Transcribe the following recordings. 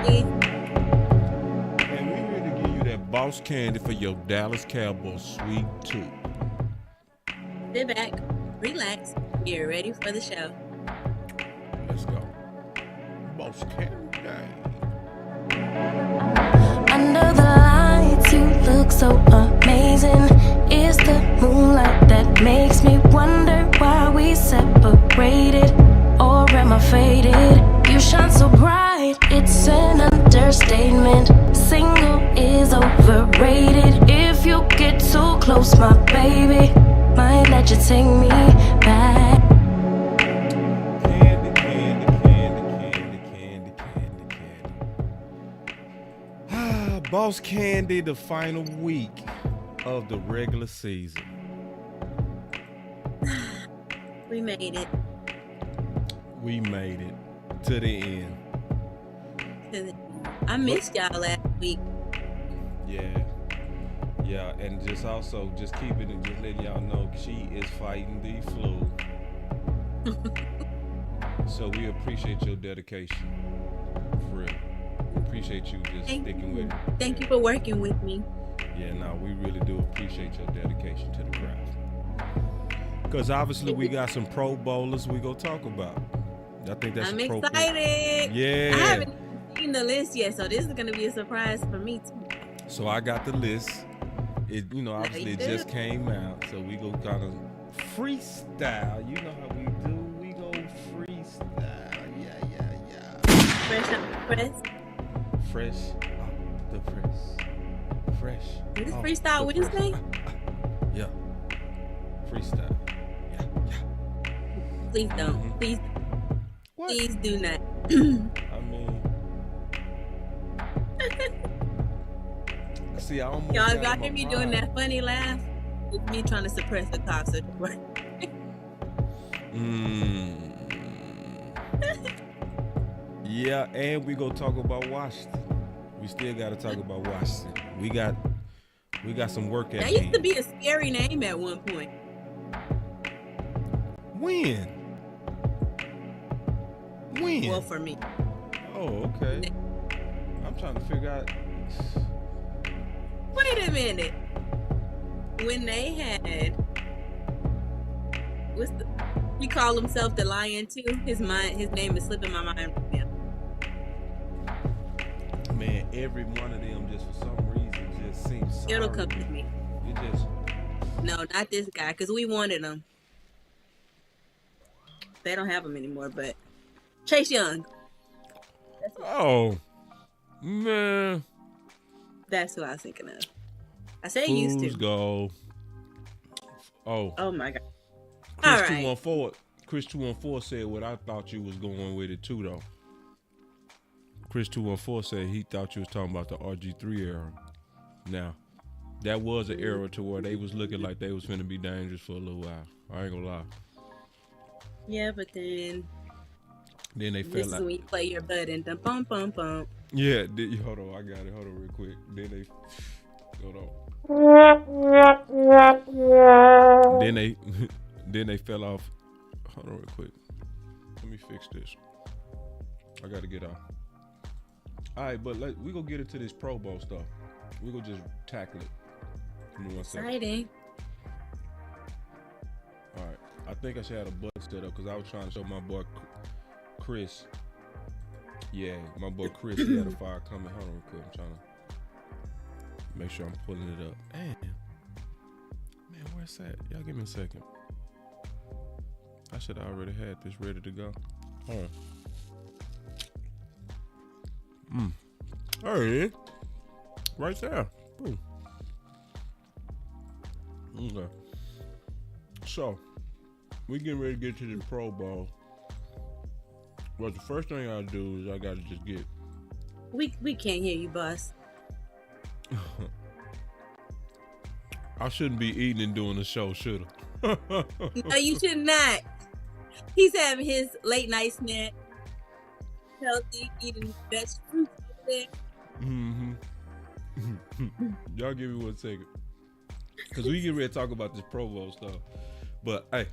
candy. And we here to give you that boss candy for your Dallas Cowboys sweet tooth. Sit back, relax. You're ready for the show. Let's go. Boss candy. Under the lights, you look so amazing. It's the moonlight that makes me wonder why we separated. Or am I faded? You shine so bright, it's an understatement. Single is overrated. If you get too close, my baby might let you take me back. Boss Candy, the final week of the regular season. We made it. We made it to the end. I missed y'all last week. Yeah, and just also just keeping it, just letting y'all know she is fighting the flu. So we appreciate your dedication. For real. Appreciate you just sticking with it. Thank you for working with me. Yeah, no, we really do appreciate your dedication to the craft. Because obviously we got some Pro Bowlers we go talk about. I think that's I'm appropriate. excited. Yeah. I haven't seen the list yet, so this is going to be a surprise for me too. So I got the list. It, obviously it just came out, so we go kind of freestyle. You know how we do. We go freestyle. Yeah. Fresh off the press. Fresh off the press. Fresh. Is this off Freestyle the Wednesday? press. Yeah. Freestyle. Yeah. Please don't. Mhm. Please do not. I mean, see, I almost Y'all, got if y'all my hear me mind. doing that funny laugh, it's me trying to suppress the cops at work. Yeah, and we go talk about Washington. We still got to talk about Washington. We got some work at That used hand. to be a scary name at one point. When? Well, for me. Oh, okay. I'm trying to figure out. Wait a minute. When they had, he called himself the Lion too. His name is slipping my mind right now. Man, every one of them just for some reason just seems sorry. It'll come to me. It just. No, not this guy, because we wanted him. They don't have him anymore, but Chase Young. Oh, man. That's who I was thinking of. I said he used to. Go. Oh my God. Chris All right. 214. Chris 214 said what I thought you was going with it too, though. Chris 214 said he thought you was talking about the RG3 era. Now, that was an era to where they was looking like they was finna be dangerous for a little while. I ain't gonna lie. Yeah, but then they this felt is like when you play your button. Dum, bum, bum, bum. yeah. Hold on, I got it. Hold on, real quick. Then they hold on. Then they fell off. Hold on, real quick. Let me fix this. I gotta get off. All right, but we gonna get into this Pro Bowl stuff. We gonna just tackle it. Give me 1 second. Exciting. All right, I think I should have a button set up because I was trying to show my boy Chris. Yeah, my boy Chris, he had a fire coming. Hold on real quick. I'm trying to make sure I'm pulling it up. Man, where's that? Y'all give me a second. I should have already had this ready to go. Hold on. There it is. Right there. Boom. Okay. So, we getting ready to get to the Pro Bowl. Well, the first thing I do is I got to just get. We can't hear you, boss. I shouldn't be eating and doing the show, should I? No, you should not. He's having his late night snack. Healthy, eating vegetables over there. Mm-hmm. Y'all give me 1 second. Because we get ready to talk about this Pro Bowl stuff. But, hey.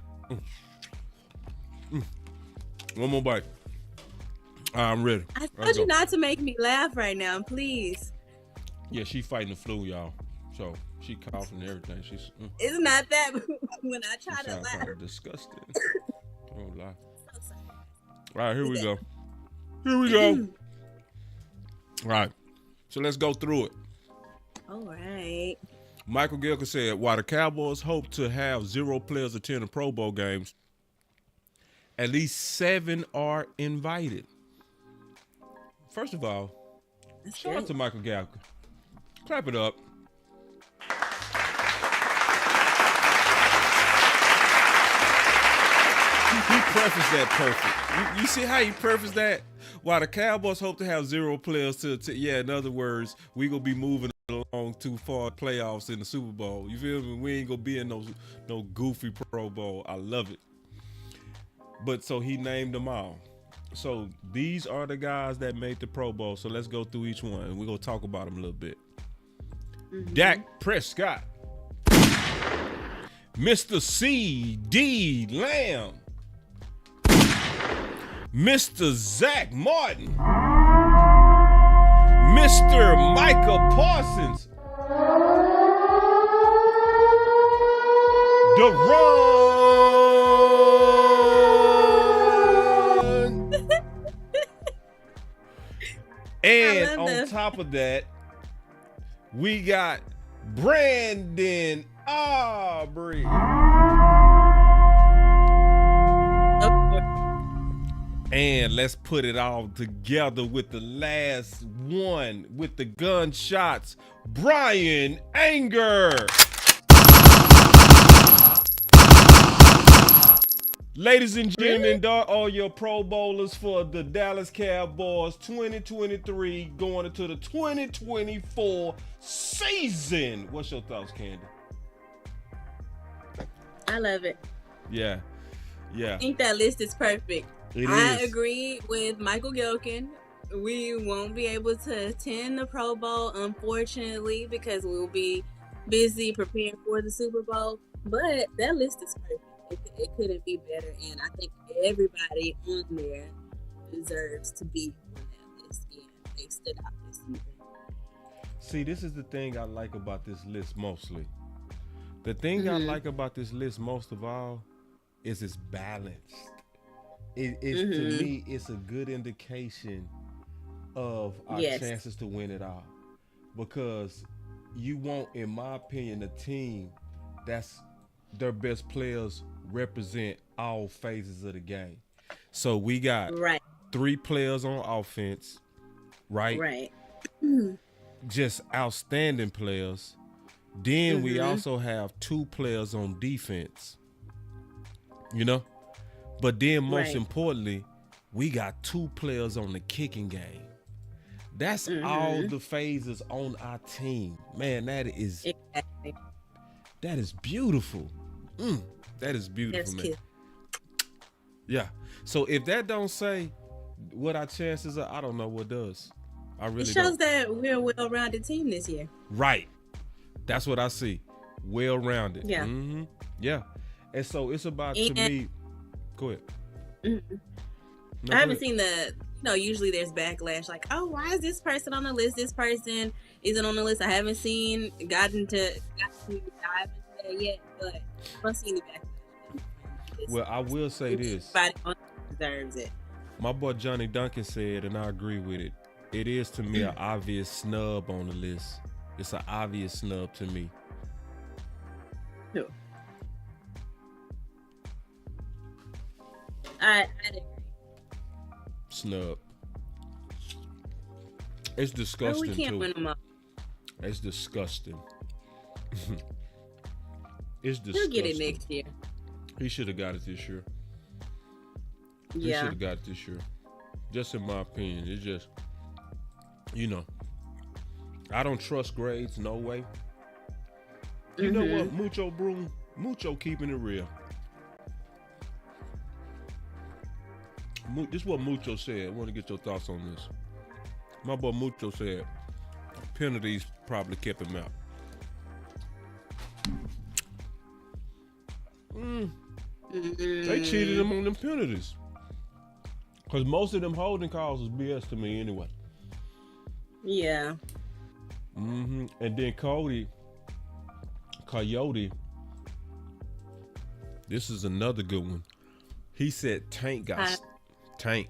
One more bite. I'm ready. I told you not to make me laugh right now, please. Yeah, she fighting the flu, y'all. So she coughing and everything. She's. It's not that when I try to sounds laugh. kind of disgusting. Don't lie. So sorry. All right, here we go. Here we go. All right, so let's go through it. All right. Michael Gilka said, while the Cowboys hope to have 0 players attend the Pro Bowl games, at least 7 are invited. First of all, shout out to Michael Gilka. Clap it up. He prefaced that perfect. You see how he prefaced that? While the Cowboys hope to have 0 players to in other words, we gonna be moving along too far playoffs in the Super Bowl. You feel me? We ain't gonna be in no goofy Pro Bowl. I love it. But so he named them all. So these are the guys that made the Pro Bowl. So let's go through each one and we're gonna talk about them a little bit. Dak Prescott, Mr. C.D. Lamb, Mr. Zach Martin, Mr. Micah Parsons, and on top of that, we got Brandon Aubrey. And let's put it all together with the last one with the gunshots, Brian Anger. Ladies and gentlemen, all your Pro Bowlers for the Dallas Cowboys 2023 going into the 2024 season. What's your thoughts, Candy? I love it. Yeah. I think that list is perfect. I agree with Michael Gilkin. We won't be able to attend the Pro Bowl, unfortunately, because we'll be busy preparing for the Super Bowl. But that list is perfect. It couldn't be better, and I think everybody on there deserves to be on that list, and they stood out this season. See, this is the thing I like about this list mostly. The thing I like about this list most of all is it's balanced. To me, it's a good indication of our chances to win it all. Because you want, in my opinion, a team that's their best players represent all phases of the game. So we got 3 players on offense, right? Just outstanding players. Then we also have 2 players on defense, you know? But then most importantly, we got 2 players on the kicking game. That's all the phases on our team. Man, that is beautiful. That is beautiful, man. Cute. Yeah. So if that don't say what our chances are, I don't know what does. I really don't. It shows that we're a well-rounded team this year. Right. That's what I see. Well-rounded. Yeah. Yeah. And so it's about, to me, go ahead. No, I haven't seen usually there's backlash like, oh, why is this person on the list? This person isn't on the list. I haven't gotten to dive into that yet, but I've seen the backlash. Well, I will say this. Everybody deserves it. My boy Johnny Duncan said, and I agree with it, it is to me an obvious snub on the list. It's an obvious snub to me. Who? I agree. Snub. It's disgusting, we can't too. Win them up. It's disgusting. It's disgusting. He'll get it next year. He should have got it this year. Yeah. He should have got it this year. Just in my opinion. It's just, I don't trust grades, no way. You know what, Mucho Broom? Mucho keeping it real. This is what Mucho said. I want to get your thoughts on this. My boy Mucho said penalties probably kept him out. They cheated him on them penalties. Because most of them holding calls was BS to me anyway. Yeah. And then Coyote, this is another good one. He said Tank got Tank.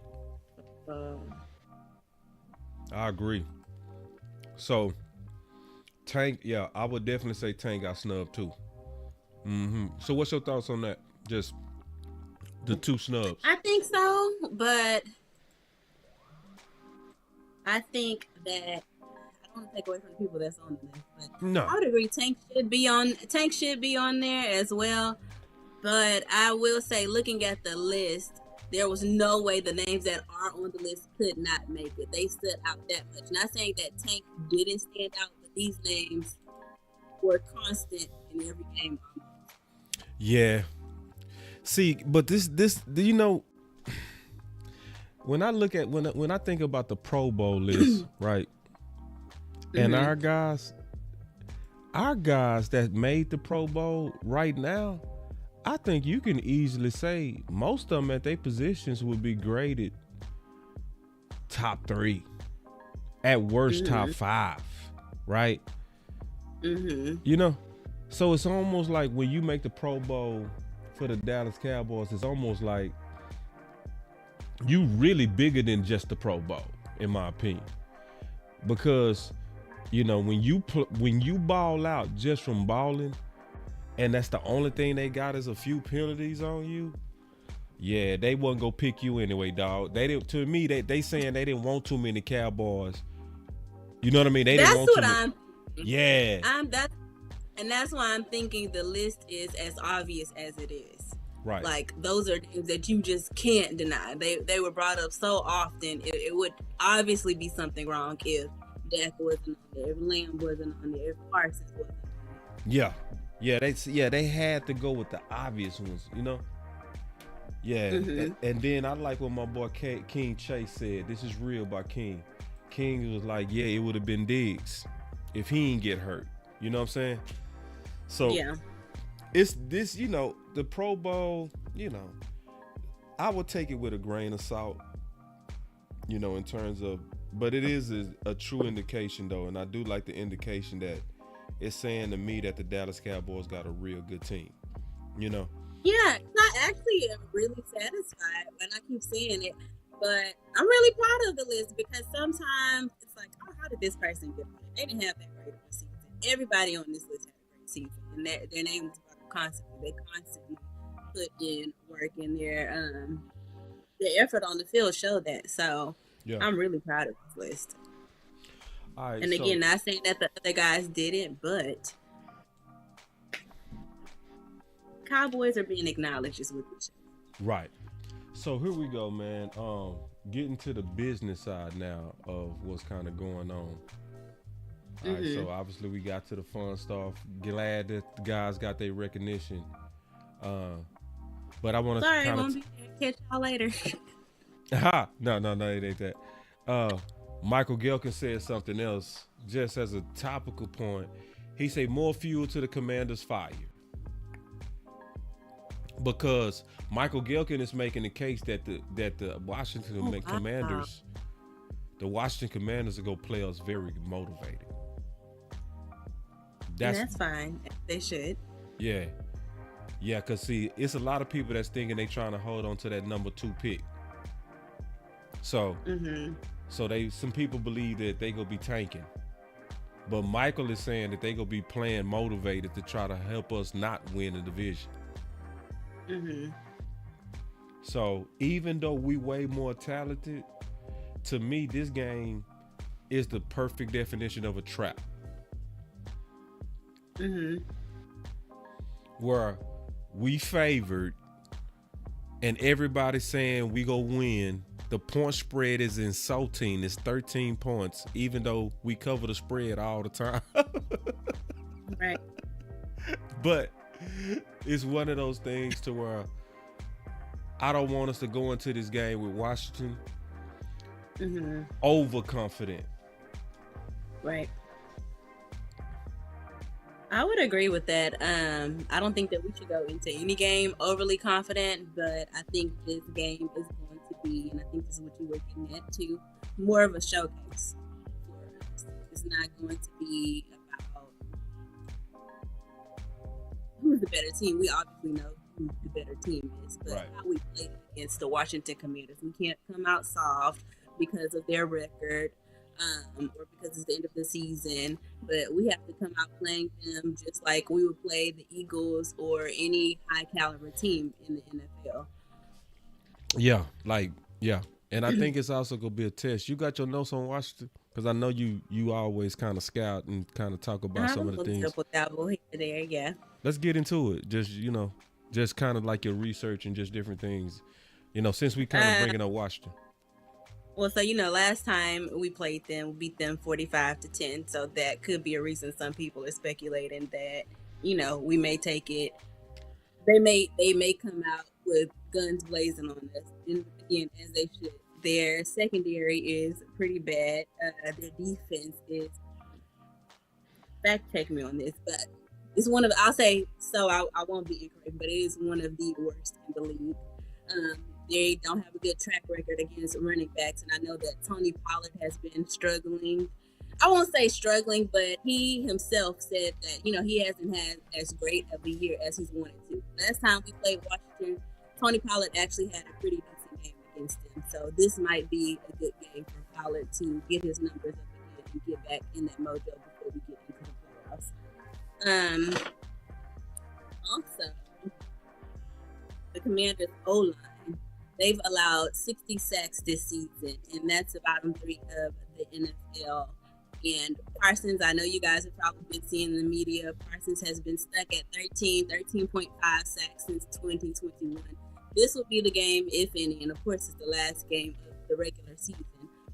I agree. So Tank, yeah, I would definitely say Tank got snubbed too. So what's your thoughts on that? Just the two snubs. I think so, but I think that I don't want to take away from the people that's on the list, but No. I would agree Tank should be on there as well. But I will say, looking at the list, there was no way the names that are on the list could not make it. They stood out that much. Not saying that Tank didn't stand out, but these names were constant in every game. Yeah. See, but this you know, when I look at when I think about the Pro Bowl list, right? And our guys that made the Pro Bowl right now, I think you can easily say most of them at their positions would be graded top 3, at worst top 5, right? You know, so it's almost like when you make the Pro Bowl for the Dallas Cowboys, it's almost like you really bigger than just the Pro Bowl, in my opinion, because you know when you ball out just from balling, and that's the only thing they got is a few penalties on you. Yeah, they wasn't gonna pick you anyway, dog. They didn't. To me, they saying they didn't want too many Cowboys. You know what I mean? They didn't want too many. Yeah. That's why I'm thinking the list is as obvious as it is. Right. Like those are things that you just can't deny. They were brought up so often. It would obviously be something wrong if Dak wasn't on there, if Lamb wasn't on there, if Parsons wasn't on there. Yeah, they had to go with the obvious ones, you know. Yeah, and then I like what my boy King Chase said. This is real by King. King was like, yeah, it would have been Diggs if he didn't get hurt. You know what I'm saying? So yeah, it's this, you know, the Pro Bowl, you know, I would take it with a grain of salt, you know, in terms of, but it is a true indication though, and I do like the indication that it's saying to me that the Dallas Cowboys got a real good team, you know? Yeah, I actually am really satisfied when I keep saying it, but I'm really proud of the list because sometimes it's like, oh, how did this person get on it? They didn't have that great of a season. Everybody on this list had a great season, and their name was constantly. They constantly put in work, and their effort on the field showed that. So yeah. I'm really proud of this list. All right, and again, not saying that the other guys didn't, but Cowboys are being acknowledged is what we should. Right. So here we go, man. Getting to the business side now of what's kind of going on. All right, so obviously we got to the fun stuff. Glad that the guys got their recognition. But I want to kind of catch y'all later. No, it ain't that. Michael Gelkin said something else just as a topical point. He said more fuel to the Commanders' fire. Because Michael Gelkin is making the case that the Washington Commanders, the Washington Commanders are gonna play us very motivated. That's fine. They should. Yeah, because see, it's a lot of people that's thinking they trying to hold on to that number 2 pick. So, some people believe that they gonna be tanking, but Michael is saying that they gonna be playing motivated to try to help us not win the division. So even though we way more talented, to me, this game is the perfect definition of a trap. Where we favored and everybody's saying we go win. The point spread is insulting. It's 13 points, even though we cover the spread all the time. Right. But it's one of those things to where I don't want us to go into this game with Washington overconfident. Right. I would agree with that. I don't think that we should go into any game overly confident, but I think this game is going to be, and I think this is what you were getting at too, more of a showcase for us. It's not going to be about who's the better team. We obviously know who the better team is, but how we played against the Washington Commanders. We can't come out soft because of their record, or because it's the end of the season, but we have to come out playing them just like we would play the Eagles or any high caliber team in the NFL. Yeah, and I think it's also gonna be a test. You got your notes on Washington? Because I know you always kind of scout and kind of talk about some of the things. There, yeah. Let's get into it. Just kind of like your research and just different things. Since we kind of bringing up Washington. Well, so last time we played them, we beat them 45-10. So that could be a reason some people are speculating that we may take it. They may come out with guns blazing on us, and again, as they should. Their secondary is pretty bad. Their defense is, fact check me on this, but it's one of, I'll say, so I won't be incorrect, but it is one of the worst in the league. They don't have a good track record against running backs, and I know that Tony Pollard has been struggling. I won't say struggling, but he himself said that, he hasn't had as great of a year as he's wanted to. Last time we played Washington, Tony Pollard actually had a pretty decent game against them. So this might be a good game for Pollard to get his numbers up again and get back in that mojo before we get into the playoffs. Also, the Commanders' O-line, they've allowed 60 sacks this season, and that's the bottom 3 of the NFL. And Parsons, I know you guys have probably been seeing in the media, Parsons has been stuck at 13.5 sacks since 2021. This will be the game, if any, and of course it's the last game of the regular season,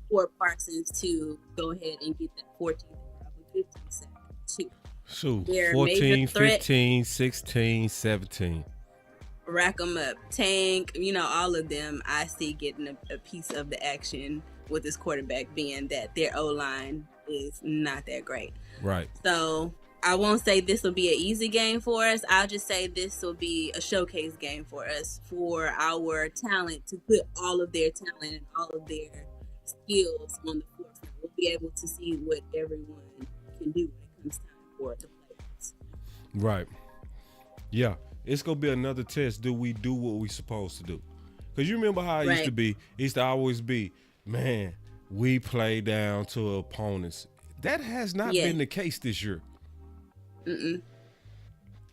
for Parsons to go ahead and get that 14th and probably 15th sack too. So 14, 15, 16, 17. Rack them up. Tank, all of them I see getting a piece of the action, with this quarterback being that their O-line is not that great. Right. So I won't say this will be an easy game for us. I'll just say this will be a showcase game for us, for our talent, to put all of their talent and all of their skills on the forefront. We'll be able to see what everyone can do when it comes time for the players. Right. Yeah. It's going to be another test. Do we do what we're supposed to do? Because you remember how it used to be. It used to always be, man, we play down to opponents. That has not been the case this year.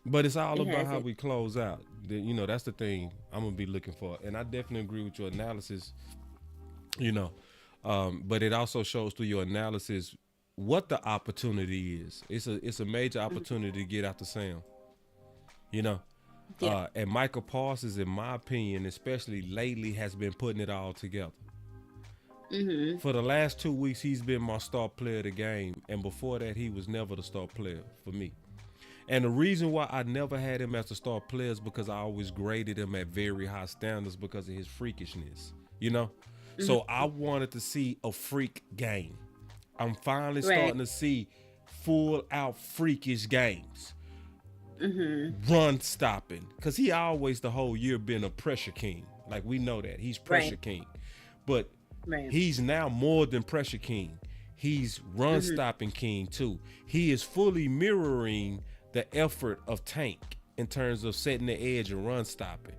But it's all about how we close out. That's the thing I'm going to be looking for. And I definitely agree with your analysis, but it also shows through your analysis what the opportunity is. It's a major opportunity to get out the Sam, and Michael Parsons, in my opinion, especially lately, has been putting it all together. For the last 2 weeks, he's been my star player of the game. And before that, he was never the star player for me. And the reason why I never had him as a star player is because I always graded him at very high standards because of his freakishness, So I wanted to see a freak game. I'm finally starting to see full out freakish games. Run stopping. Because he always the whole year been a pressure king. Like, we know that. He's pressure king. But he's now more than pressure king. He's run stopping king too. He is fully mirroring the effort of Tank in terms of setting the edge and run stopping.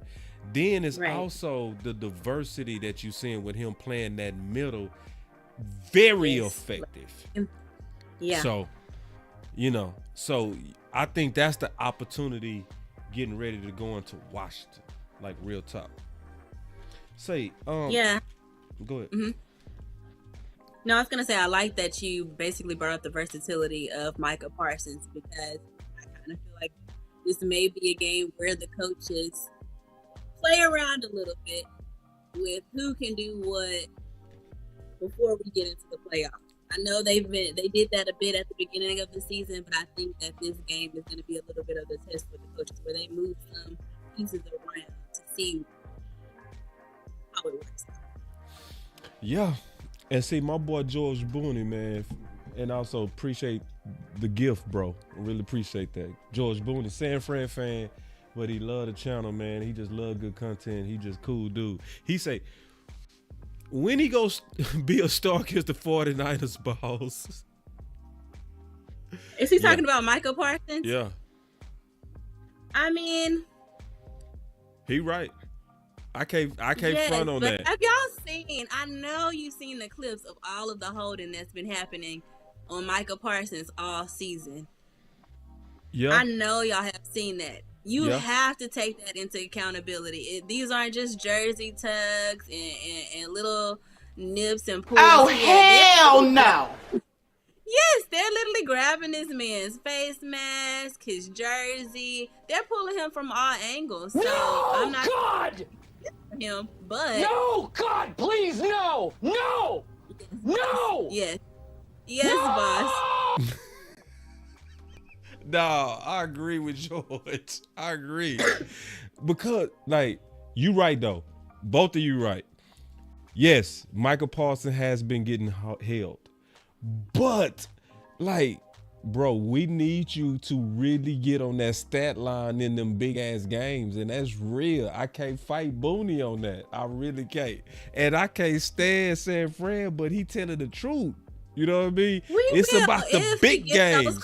Then it's also the diversity that you're seeing with him playing that middle, very effective. Yeah. So, so I think that's the opportunity getting ready to go into Washington, like real talk. Say, Go ahead. No, I was going to say, I like that you basically brought up the versatility of Micah Parsons, because I kind of feel like this may be a game where the coaches play around a little bit with who can do what before we get into the playoffs. I know they did that a bit at the beginning of the season, but I think that this game is going to be a little bit of the test for the coaches, where they move some pieces around to see how it works. Yeah. And see, my boy George Booney, man, and also appreciate the gift, bro. I really appreciate that. George Booney, San Fran fan, but he love the channel, man. He just love good content. He just cool dude. He say, when he goes be a star against the 49ers, boss. Is he talking about Michael Parsons? Yeah. I mean, he right. I can't front on that. Have y'all seen? I know you've seen the clips of all of the holding that's been happening on Michael Parsons all season. Yeah. I know y'all have seen that. You have to take that into accountability. These aren't just jersey tugs and little nips and pulls. Oh, hell no. Yes, they're literally grabbing this man's face mask, his jersey. They're pulling him from all angles. So I'm not God! him, but No, God, please, no! No! No! Yes, boss. No, I agree with George. I agree. Because, like, you right, though. Both of you right. Yes, Michael Parsons has been getting held. But, like, bro, we need you to really get on that stat line in them big-ass games, and that's real. I can't fight Booney on that. I really can't. And I can't stand San Fran, but he telling the truth. You know what I mean? It's about the big games.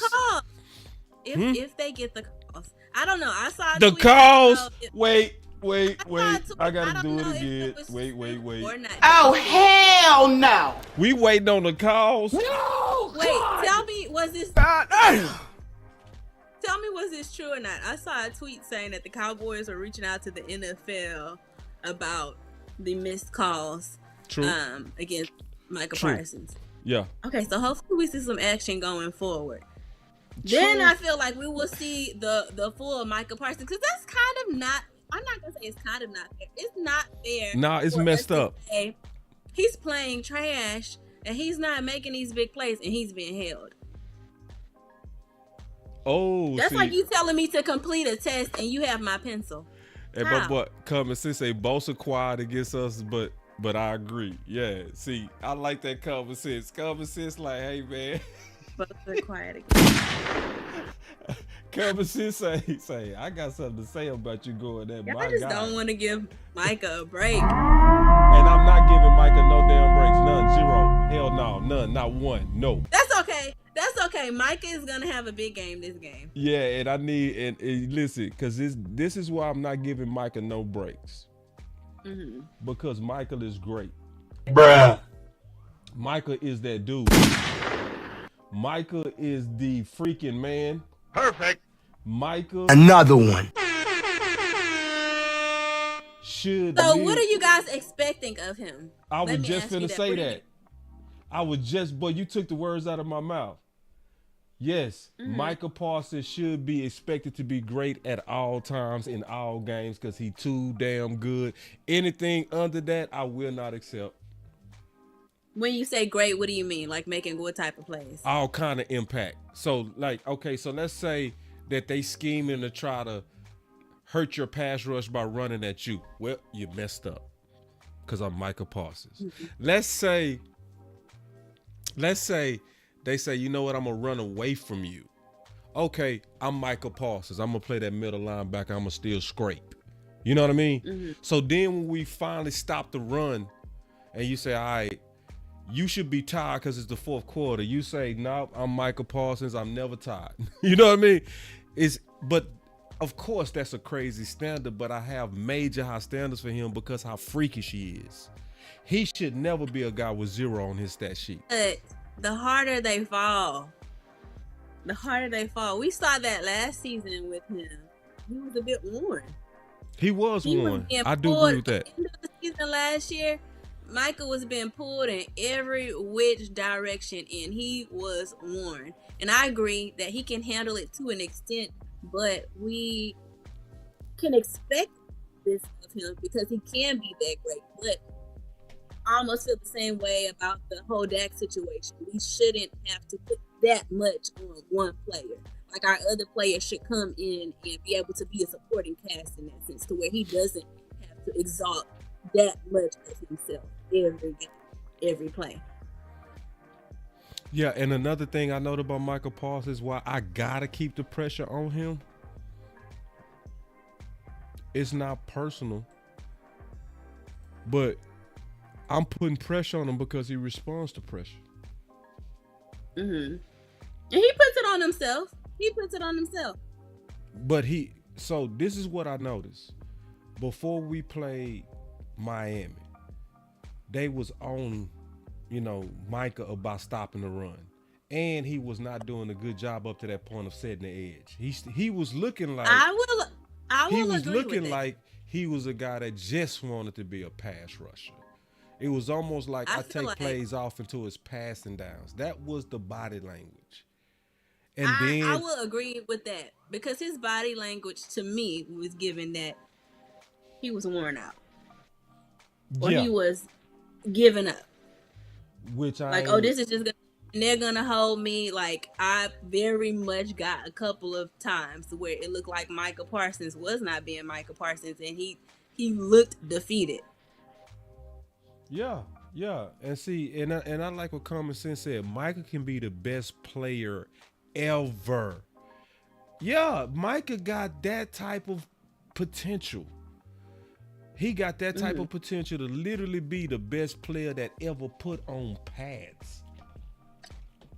If they get the calls. I don't know. I saw the calls. Wait. I gotta do it again. Wait. Oh, hell no. We waiting on the calls. No! Wait, God! tell me, was this true or not? I saw a tweet saying that the Cowboys were reaching out to the NFL about the missed calls against Michael Parsons. Yeah. Okay, so hopefully we see some action going forward. Then I feel like we will see the full Michael Parsons, because that's kind of not. I'm not gonna say it's kind of not fair. It's not fair. Nah, it's messed up. He's playing trash and he's not making these big plays and he's being held. Oh, that's like you telling me to complete a test and you have my pencil. And my boy common sense say boss quiet against us, but I agree. Yeah, see, I like that common sense. Common sense, like, hey man. But they're quiet again. Common sense say, I got something to say about you going there. I just don't want to give Micah a break. And I'm not giving Micah no damn breaks. None. Zero. Hell no. None. Not one. No. That's okay. Micah is gonna have a big game this game. Yeah, and I need and listen, because this is why I'm not giving Micah no breaks. Mm-hmm. Because Michael is great. Bruh. Micah is that dude. Micah is the freaking man. Perfect. Micah. Another one. So what are you guys expecting of him? I was just finna say that. Boy, you took the words out of my mouth. Yes, Michael Parsons should be expected to be great at all times in all games because he's too damn good. Anything under that, I will not accept. When you say great, what do you mean? Like making what type of plays? All kind of impact. So, like, okay, so let's say that they scheming to try to hurt your pass rush by running at you. Well, you messed up because I'm Michael Parsons. Mm-hmm. Let's say they say, you know what, I'm going to run away from you. Okay, I'm Michael Parsons. I'm going to play that middle linebacker. I'm going to still scrape. You know what I mean? Mm-hmm. So then when we finally stop the run and you say, all right, you should be tired because it's the fourth quarter. You say, no, I'm Michael Parsons. I'm never tired. You know what I mean? But of course, that's a crazy standard, but I have major high standards for him because how freakish he is. He should never be a guy with 0 on his stat sheet. But the harder they fall, we saw that last season with him. He was a bit worn. He was worn. I do agree with that. At the end of the season last year, Michael was being pulled in every which direction, and he was worn. And I agree that he can handle it to an extent, but we can expect this of him because he can be that great. But I almost feel the same way about the whole Dak situation. We shouldn't have to put that much on one player. Like, our other players should come in and be able to be a supporting cast in that sense, to where he doesn't have to exalt that much of himself every game, every play. Yeah, and another thing I noted about Michael Parsons is why I gotta keep the pressure on him. It's not personal, but I'm putting pressure on him because he responds to pressure. Mm-hmm. And he puts it on himself. But so this is what I noticed. Before we played Miami, they was on, Micah about stopping the run. And he was not doing a good job up to that point of setting the edge. He was looking like I will he was agree looking with like he was a guy that just wanted to be a pass rusher. It was almost like I take plays off into his passing downs. That was the body language. And I will agree with that because his body language to me was given that he was worn out. Or he was giving up. Which this is just gonna, and they're gonna hold me. Like, I very much got a couple of times where it looked like Micah Parsons was not being Micah Parsons, and he looked defeated. Yeah. And see, and I like what Common Sense said. Micah can be the best player ever. Yeah, Micah got that type of potential. He got that type of potential to literally be the best player that ever put on pads.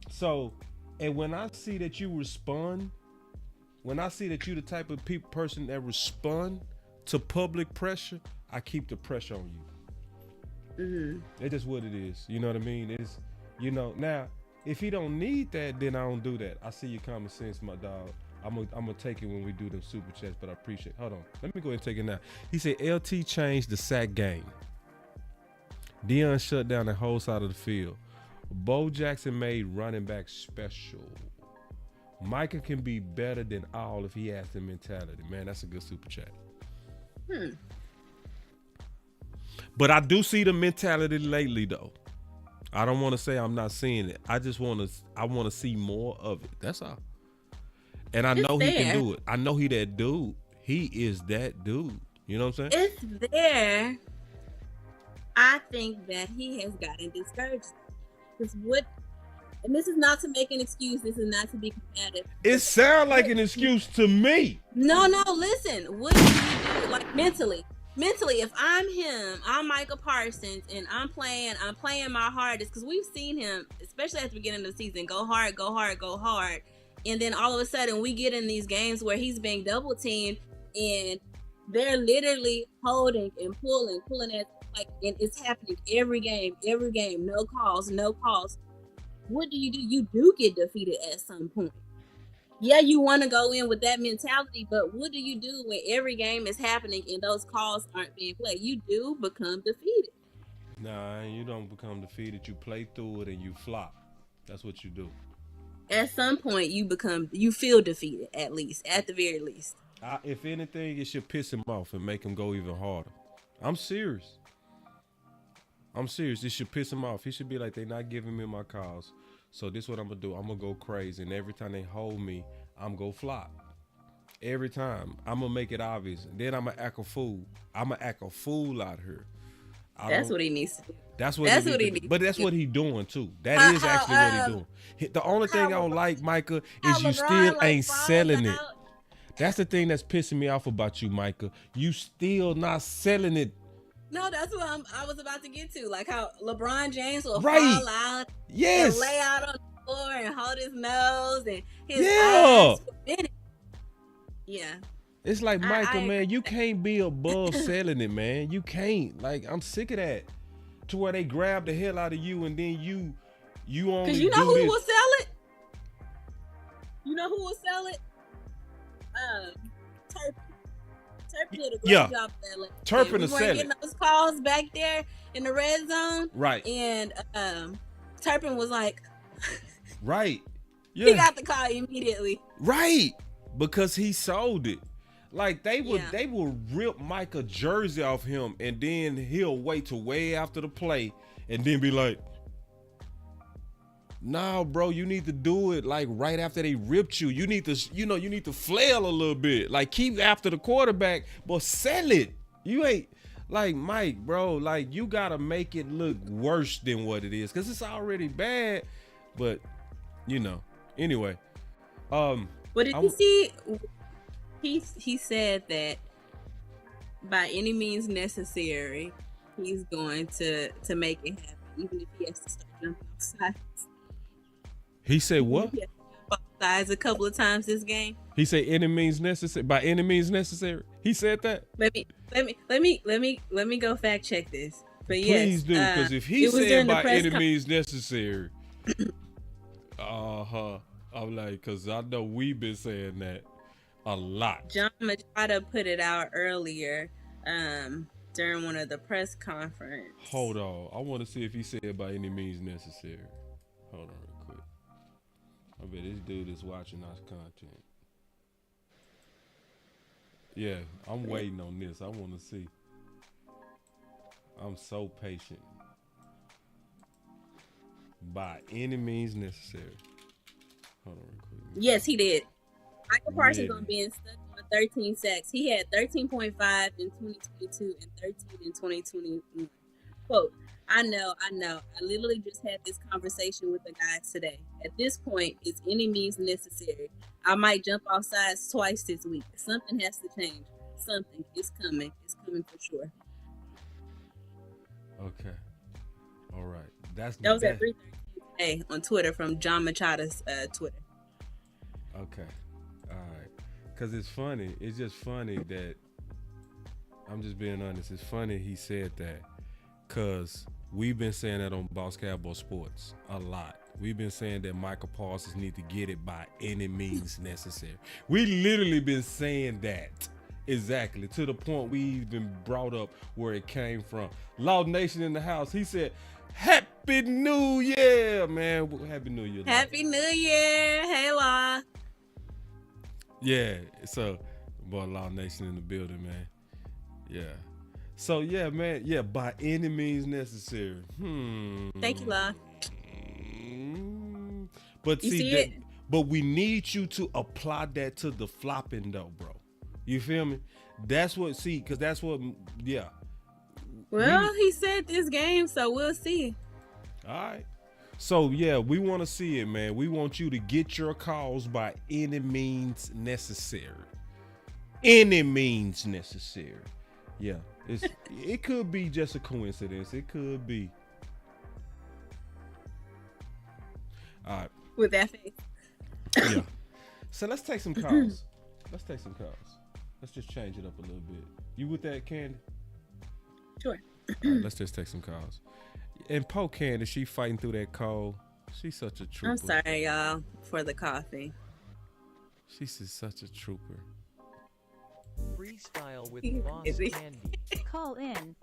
So, and when I see that you respond, when I see that you the type of person that respond to public pressure, I keep the pressure on you. Mm-hmm. It's just what it is. You know what I mean? It's, now, if he don't need that, then I don't do that. I see your common sense, my dog. I'm gonna take it when we do them super chats, but I appreciate it. Hold on. Let me go ahead and take it now. He said LT changed the sack game. Deion shut down the whole side of the field. Bo Jackson made running back special. Micah can be better than all if he has the mentality. Man, that's a good super chat. But I do see the mentality lately, though. I don't want to say I'm not seeing it. I want to see more of it. That's all. And I know he can do it. I know he that dude. He is that dude. You know what I'm saying? It's there. I think that he has gotten discouraged. And this is not to make an excuse. This is not to be combative. It sounds like an excuse to me. No, listen. What do you do? Like, mentally, if I'm him, I'm Micah Parsons, and I'm playing my hardest, because we've seen him, especially at the beginning of the season, go hard. And then all of a sudden we get in these games where he's being double teamed and they're literally holding and pulling at, like, and it's happening every game, no calls. What do? You do get defeated at some point. Yeah, you want to go in with that mentality, but what do you do when every game is happening and those calls aren't being played? You do become defeated. Nah, you don't become defeated. You play through it and you flop. That's what you do. At some point, you feel defeated, at the very least. If anything, it should piss him off and make him go even harder. I'm serious. It should piss him off. He should be like, they're not giving me my calls. So this is what I'm going to do. I'm going to go crazy. And every time they hold me, I'm going to flop. Every time. I'm going to make it obvious. Then I'm going to act a fool. I'm going to act a fool out here. That's what he needs to do. That's what he needs. But that's what he's doing too. That is actually what he's doing. The only thing I don't like, Micah, is you still ain't selling it. That's the thing that's pissing me off about you, Micah. You still not selling it. No, that's what I was about to get to. Like how LeBron James will fall out, and lay out on the floor and hold his nose and his eyes for minutes. Yeah. It's like, Micah, man, you can't be above selling it, man. You can't. Like, I'm sick of that. To where they grab the hell out of you and then you only because you know who will sell it? You know who will sell it? Turpin did a great job of that. Turpin will sell it. We weren't getting those calls back there in the red zone. Right. And Turpin was like... right. Yeah. He got the call immediately. Right. Because he sold it. Like they would rip Micah jersey off him and then he'll wait till way after the play and then be like, nah, bro, you need to do it like right after they ripped you. You need to, you need to flail a little bit. Like keep after the quarterback, but sell it. You ain't like Mike, bro, like you gotta make it look worse than what it is. Cause it's already bad. But anyway. What did you see? He said that by any means necessary, he's going to make it happen, even if he has to start jumping off sides. He said what? He has to jump off sides a couple of times this game. He said any means necessary. By any means necessary. He said that. Let me go fact check this. But please do, because if he said by any means necessary, I'm like, because I know we've been saying that a lot. John Machado put it out earlier during one of the press conference. Hold on. I want to see if he said by any means necessary. Hold on real quick. I bet this dude is watching our content. Yeah, I'm waiting on this. I want to see. I'm so patient. By any means necessary. Hold on real quick. Yes, he did. Michael Parsons on being stuck on 13 sacks. He had 13.5 in 2022 and 13 in 2021. Quote, I know. I literally just had this conversation with the guys today. At this point, it's any means necessary. I might jump off sides twice this week. Something has to change. Something is coming. It's coming for sure. Okay. All right. That was at 3:13 today on Twitter from John Machado's Twitter. Okay. All right. Because it's funny. It's just funny that, I'm just being honest. It's funny he said that because we've been saying that on BossCowboySports a lot. We've been saying that Michael Parsons need to get it by any means necessary. We literally been saying that. Exactly, to the point we even brought up where it came from. Law Nation in the house. He said, Happy New Year, man. Happy New Year. Happy New Year. Hey, Law. Yeah, so, boy, Law Nation in the building, man. Yeah. So, yeah, man. Yeah, by any means necessary. Thank you, Law. But you see, see it? But we need you to apply that to the flopping, though, bro. You feel me? That's what, because that's what, yeah. Well, he said this game, so we'll see. All right. So, yeah, we want to see it, man. We want you to get your calls by any means necessary. Any means necessary. Yeah. It could be just a coincidence. It could be. All right. With that face. Yeah. So let's take some calls. Let's just change it up a little bit. You with that, Candy? Sure. All right, let's just take some calls. And poor Candy, she fighting through that cold. She's such a trooper. I'm sorry, y'all, for the coffee. She's such a trooper. Freestyle with Boss Candy. Call in.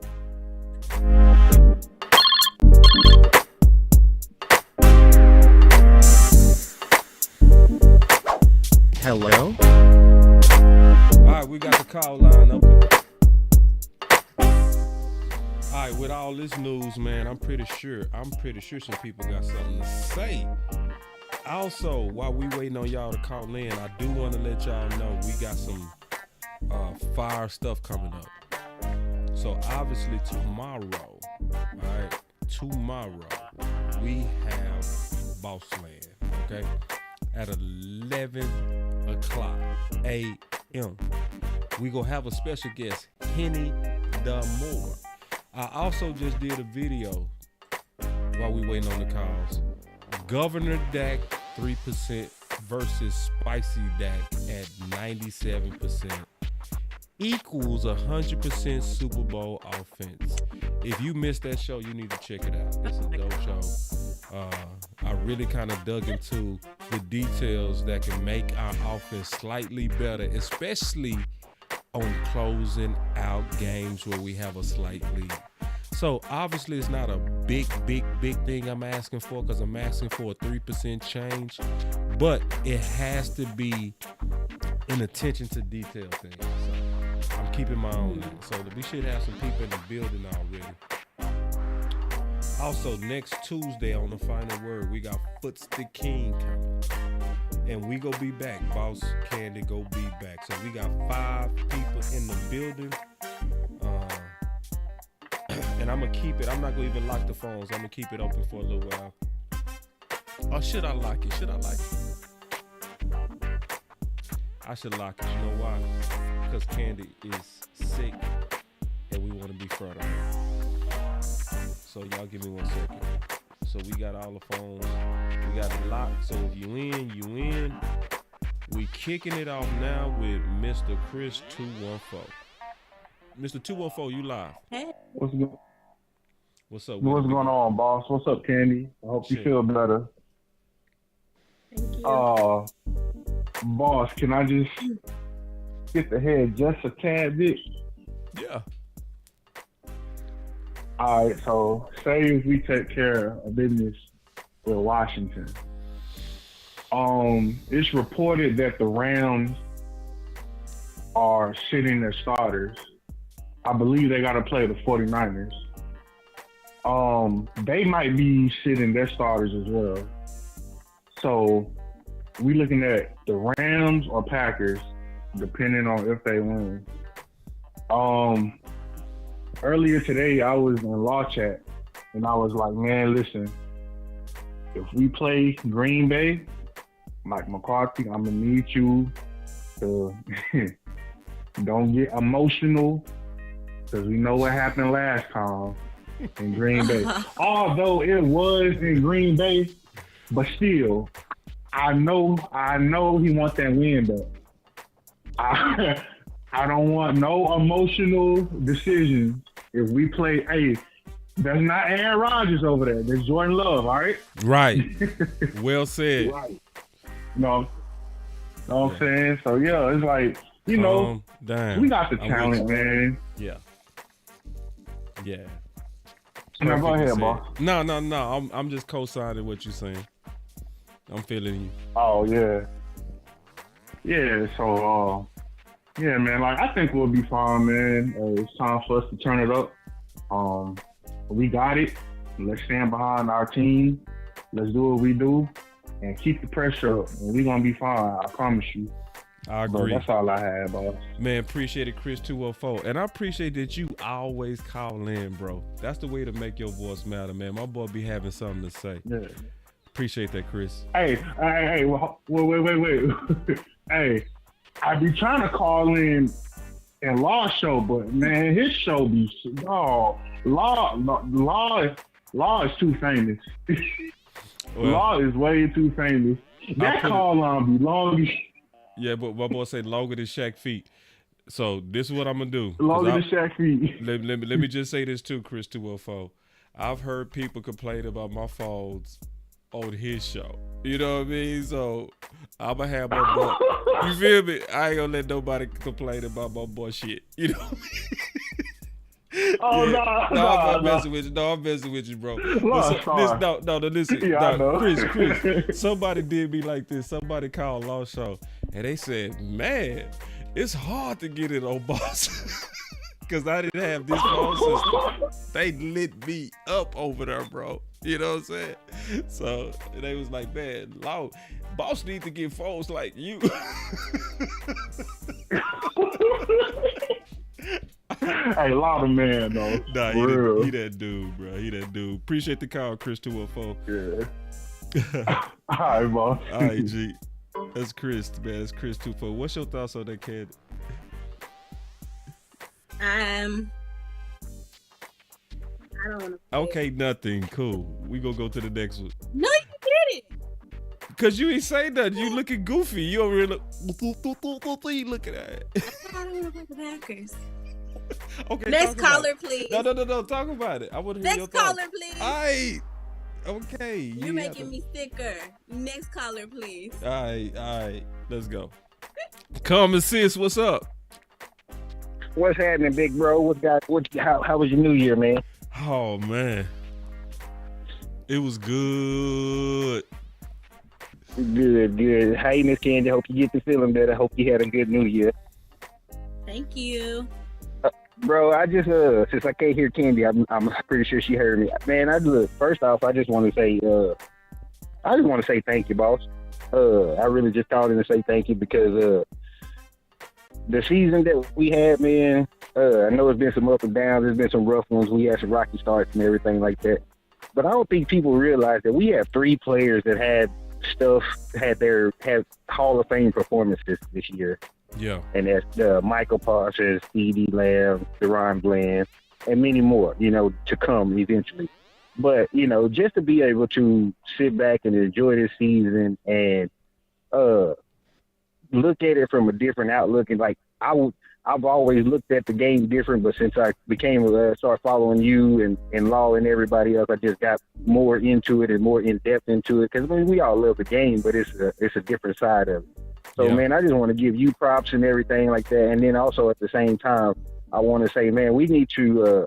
Hello? All right, we got the call line open. All right, with all this news, man, I'm pretty sure some people got something to say. Also, while we waiting on y'all to call in, I do want to let y'all know we got some fire stuff coming up. So obviously tomorrow, we have Bossland, okay? At 11 o'clock a.m. We gonna have a special guest, Kenny Moore. I also just did a video while we waiting on the calls. Governor Dak 3% versus Spicy Dak at 97% equals 100% Super Bowl offense. If you missed that show, you need to check it out. It's a dope show. I really kind of dug into the details that can make our offense slightly better, especially on closing out games where we have a slight lead. So obviously it's not a big thing I'm asking for, because I'm asking for a 3% change, but it has to be an attention to detail thing. So I'm keeping my own now. So we should have some people in the building already. Also, next Tuesday on The Final Word, we got Foots the King coming. And we go be back. Boss Candy go be back. So we got 5 people in the building. And I'm going to keep it. I'm not going to even lock the phones. I'm going to keep it open for a little while. Or should I lock it? I should lock it. You know why? Because Candy is sick and we want to be front of her. So y'all give me 1 second. So we got all the phones. We got it locked. So if you in, you in. We kicking it off now with Mr. Chris 214. Mr. 214, you live. Hey. What's good? What's up? What's going on, boss? What's up, Candy? I hope you feel better. Thank you. Boss, can I just get the head just a tad bit? Yeah. All right, so say if we take care of business with Washington. It's reported that the Rams are sitting their starters. I believe they got to play the 49ers. They might be sitting their starters as well. So we looking at the Rams or Packers, depending on if they win. Earlier today, I was in law chat, and I was like, man, listen, if we play Green Bay, Mike McCarthy, I'm going to need you to don't get emotional, because we know what happened last time in Green Bay. Although it was in Green Bay, but still, I know he wants that win, though. I don't want no emotional decisions if we play. Hey, that's not Aaron Rodgers over there. That's Jordan Love, all right? Right. Well said. Right. Know what I'm saying? So, yeah, it's like, you know, we got the talent, man. Yeah. Yeah. Now, go ahead, boss. No. I'm just co-signing what you're saying. I'm feeling you. Oh, yeah. Yeah, so, yeah, man, like, I think we'll be fine, man. It's time for us to turn it up. We got it. Let's stand behind our team. Let's do what we do and keep the pressure up. And we're going to be fine, I promise you. I agree. But that's all I had, boss. Man, appreciate it, Chris 214. And I appreciate that you always call in, bro. That's the way to make your voice matter, man. My boy be having something to say. Yeah. Appreciate that, Chris. Hey, wait. Hey, I be trying to call in Law's show, but man, his show be Law is too famous. Well, Law is way too famous. That call on be long. Yeah, but my boy said longer than Shaq feet. So this is what I'm gonna do. Longer than Shaq feet. Let me just say this too, Chris 214. I've heard people complain about my folds on his show. You know what I mean? So I'm gonna have my boy. You feel me? I ain't gonna let nobody complain about my boy shit. You know? Oh, yeah. I'm messing with you. No, I'm messing with you, bro. Listen. Yeah, Chris, somebody did me like this. Somebody called Law Show, and they said, man, it's hard to get it on Boss. Because I didn't have this phone system. They lit me up over there, bro. You know what I'm saying? So they was like, man, Law, Boss need to get phones like you. Hey, Law the man, though. Nah, he that dude, bro. He that dude. Appreciate the call, Chris 214. Yeah. All right, boss. All right, G. That's Chris, man. That's Chris 214. What's your thoughts on that, kid? I don't want to. Okay, nothing. Cool. We gonna go to the next one. No, you didn't. Cause you ain't say nothing. You looking goofy. You over here looking at it. I don't want to play the Packers. Okay. Next caller, please. No. Talk about it. I want to hear your thoughts. Next caller, please. All right. Okay. You're making me sicker. Next caller, please. All right. Let's go. Common Sis, what's up? What's happening, big bro? How was your New Year, man? Oh man, it was good. Good. Hey, Miss Candy. Hope you get to feeling better. Hope you had a good New Year. Thank you. Bro, I just since I can't hear Candy, I'm pretty sure she heard me. Man, first off, I just want to say thank you, boss. I really just called in to say thank you because the season that we had, man, I know it's been some up and downs. There's been some rough ones. We had some rocky starts and everything like that. But I don't think people realize that we have 3 players that had Hall of Fame performances this year. Yeah. And that's Michael Parsons, CeeDee Lamb, Deron Bland, and many more, to come eventually. But just to be able to sit back and enjoy this season and look at it from a different outlook, and like I've always looked at the game different, but since I started following you and Law and everybody else, I just got more into it and more in depth into it, because we all love the game, but it's a different side of it. So man, I just want to give you props and everything like that, and then also at the same time, I want to say, man, we need to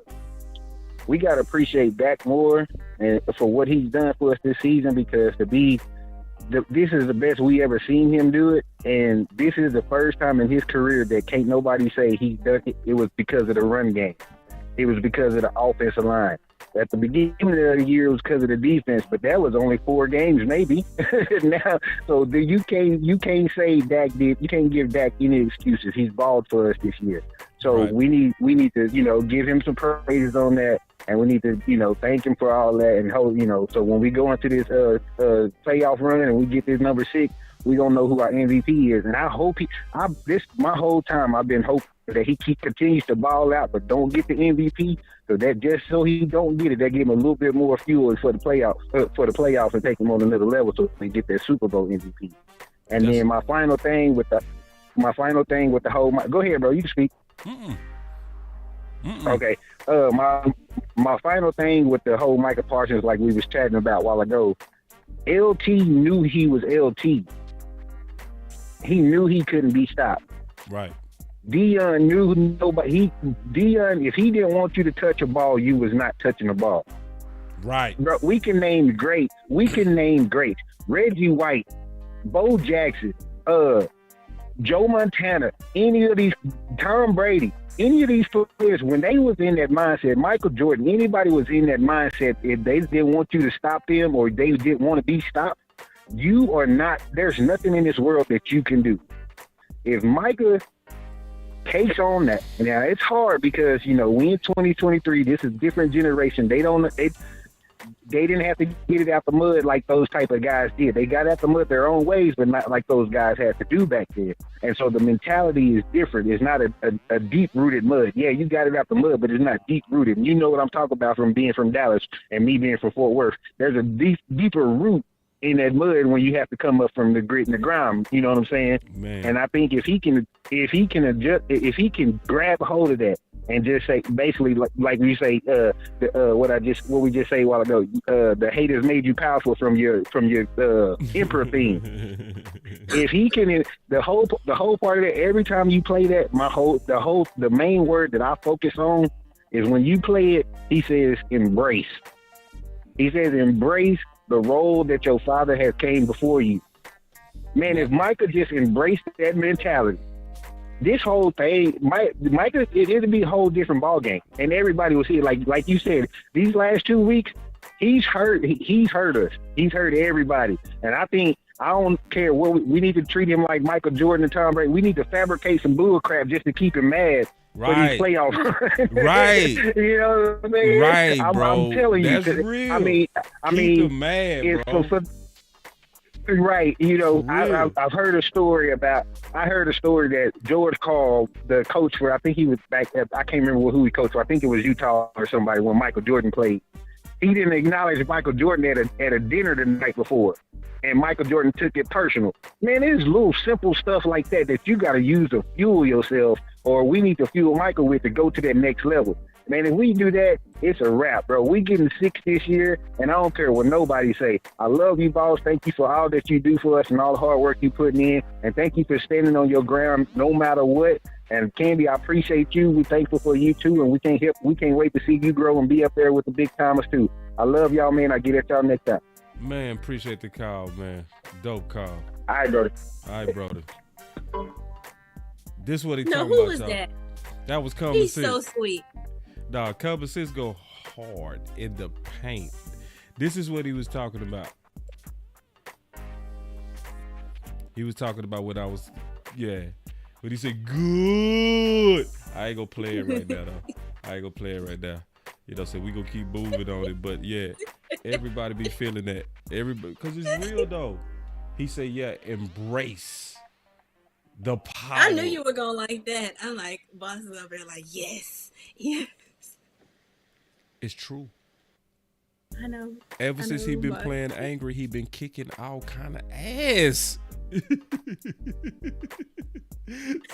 we got to appreciate Dak more and for what he's done for us this season, because this is the best we ever seen him do it, and this is the first time in his career that can't nobody say he's done it. It was because of the run game. It was because of the offensive line. At the beginning of the year, it was because of the defense, but that was only 4 games, maybe. Now, so you can't say Dak did. You can't give Dak any excuses. He's balled for us this year. So we need to give him some praises on that, and we need to thank him for all that, and hope so when we go into this playoff run and we get this number 6, we gonna know who our MVP is. And I hope my whole time I've been hoping that he continues to ball out, but don't get the MVP. So that just so he don't get it, that give him a little bit more fuel for the playoffs, and take him on another level so he get that Super Bowl MVP. And then my final thing with the whole. Go ahead, bro. You can speak. Okay. My final thing with the whole Micah Parsons, like we was chatting about a while ago, LT knew he was LT. He knew he couldn't be stopped. Right. Deion knew nobody. Deion, if he didn't want you to touch a ball, you was not touching the ball. Right. Bro, we can name greats. Reggie White, Bo Jackson, Joe Montana, any of these, Tom Brady, any of these players, when they was in that mindset, Michael Jordan, anybody was in that mindset, if they didn't want you to stop them or they didn't want to be stopped, you are not, there's nothing in this world that you can do. If Micah takes on that, now it's hard because, we in 2023, this is a different generation. They didn't have to get it out the mud like those type of guys did. They got out the mud their own ways, but not like those guys had to do back then. And so the mentality is different. It's not a deep-rooted mud. Yeah, you got it out the mud, but it's not deep-rooted. And you know what I'm talking about from being from Dallas and me being from Fort Worth. There's a deeper root in that mud when you have to come up from the grit and the grime. You know what I'm saying? Man. And I think if he can grab hold of that and just say, basically, like we say, what we just say a while ago, the haters made you powerful from your emperor theme. If he can, the whole part of that, every time you play that, the main word that I focus on is when you play it, he says embrace. He says embrace the role that your father has came before you. Man, if Micah just embraced that mentality, this whole thing, Micah, it'd be a whole different ball game, and everybody will see it. Like you said, these last 2 weeks, he's hurt us. He's hurt everybody, and I think I don't care what we need to treat him like Michael Jordan and Tom Brady. We need to fabricate some bull crap just to keep him mad. For these playoffs. Right. You know what I mean? Right, bro. I'm telling you. That's real. I mean, keep him mad, bro. Right. I've heard a story that George called the coach for, I think he was back at, I can't remember who he coached for. I think it was Utah or somebody when Michael Jordan played. He didn't acknowledge Michael Jordan at a dinner the night before. And Michael Jordan took it personal. Man, there's little simple stuff like that you got to use to fuel yourself, or we need to fuel Michael with to go to that next level. Man, if we do that, it's a wrap, bro. We getting 6 this year, and I don't care what nobody say. I love you, boss. Thank you for all that you do for us and all the hard work you putting in. And thank you for standing on your ground no matter what. And Candy, I appreciate you. We're thankful for you too, and we can't wait to see you grow and be up there with the big timers too. I love y'all, man. I get at y'all next time. Man, appreciate the call, man. Dope call. All right, brother. All right, brother. This what he No, talking who about, was y'all. that? That was Common He's Sense. so sweet. Nah, Common Sense go hard in the paint. This is what he was talking about. He was talking about what I was, But he said, good. I ain't gonna play it right now, though. So we gonna keep moving on it. But yeah, everybody be feeling that. Everybody, because it's real, though. He said, embrace the power. I knew you were going like that. I'm like, boss is over there like, yes. It's true. I know. Ever since he been playing angry, he been kicking all kind of ass.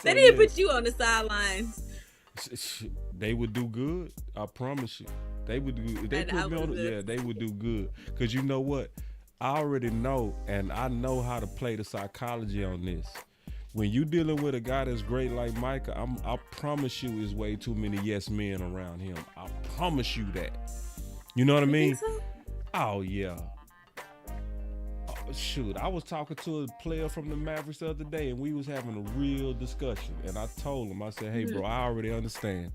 They didn't put you on the sidelines. They would do good. I promise you. They would do. If they put me on. Yeah, they would do good. Cause you know what? I already know, and I know how to play the psychology on this. When you dealing with a guy that's great like Micah, I promise you, is way too many yes men around him. I promise you that. You know what I mean? Think so? Oh yeah. Shoot, I was talking to a player from the Mavericks the other day, and we was having a real discussion. And I told him, I said, hey, bro, I already understand.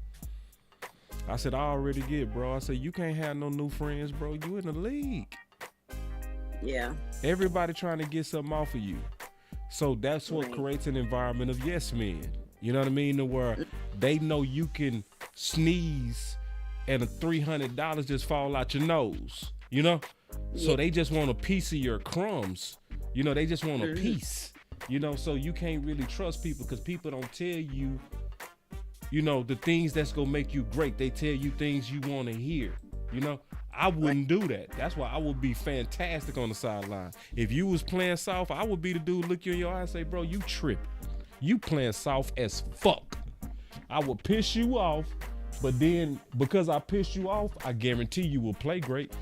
I said, I already get, bro. I said, you can't have no new friends, bro. You in the league. Yeah. Everybody trying to get something off of you. So that's what creates an environment of yes men. You know what I mean? Where they know you can sneeze and $300 just fall out your nose, you know? So they just want a piece of your crumbs. You know, they just want a piece, you know? So you can't really trust people because people don't tell you, you know, the things that's going to make you great. They tell you things you want to hear, you know? I wouldn't do that. That's why I would be fantastic on the sideline. If you was playing soft, I would be the dude look you in your eye and say, bro, you tripping. You playing soft as fuck. I would piss you off, but then because I pissed you off, I guarantee you will play great.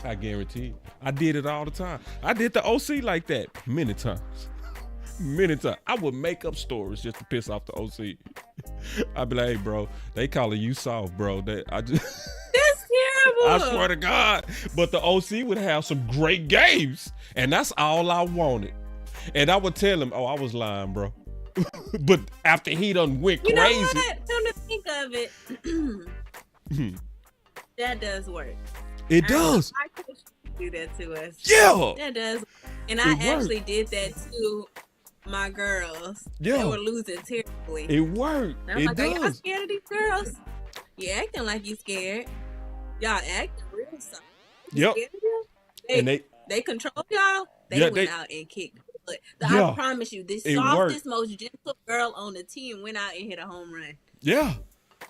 I guarantee it. I did it all the time. I did the OC like that many times. Many times. I would make up stories just to piss off the OC. I'd be like, hey, bro, they calling you soft, bro. I just... That's terrible. I swear to God. But the OC would have some great games, and that's all I wanted. And I would tell him, oh, I was lying, bro. But after he done went crazy. You know what? Come to think of it, that does work. It does. I coach do that to us. Yeah. That does. And I actually did that to my girls. Yeah. They were losing terribly. It worked. And I'm like, are y'all scared of these girls? You acting like you scared. Y'all acting real soft. Yep. And they control y'all. They went out and kicked. But I promise you, the softest, most gentle girl on the team went out and hit a home run. Yeah.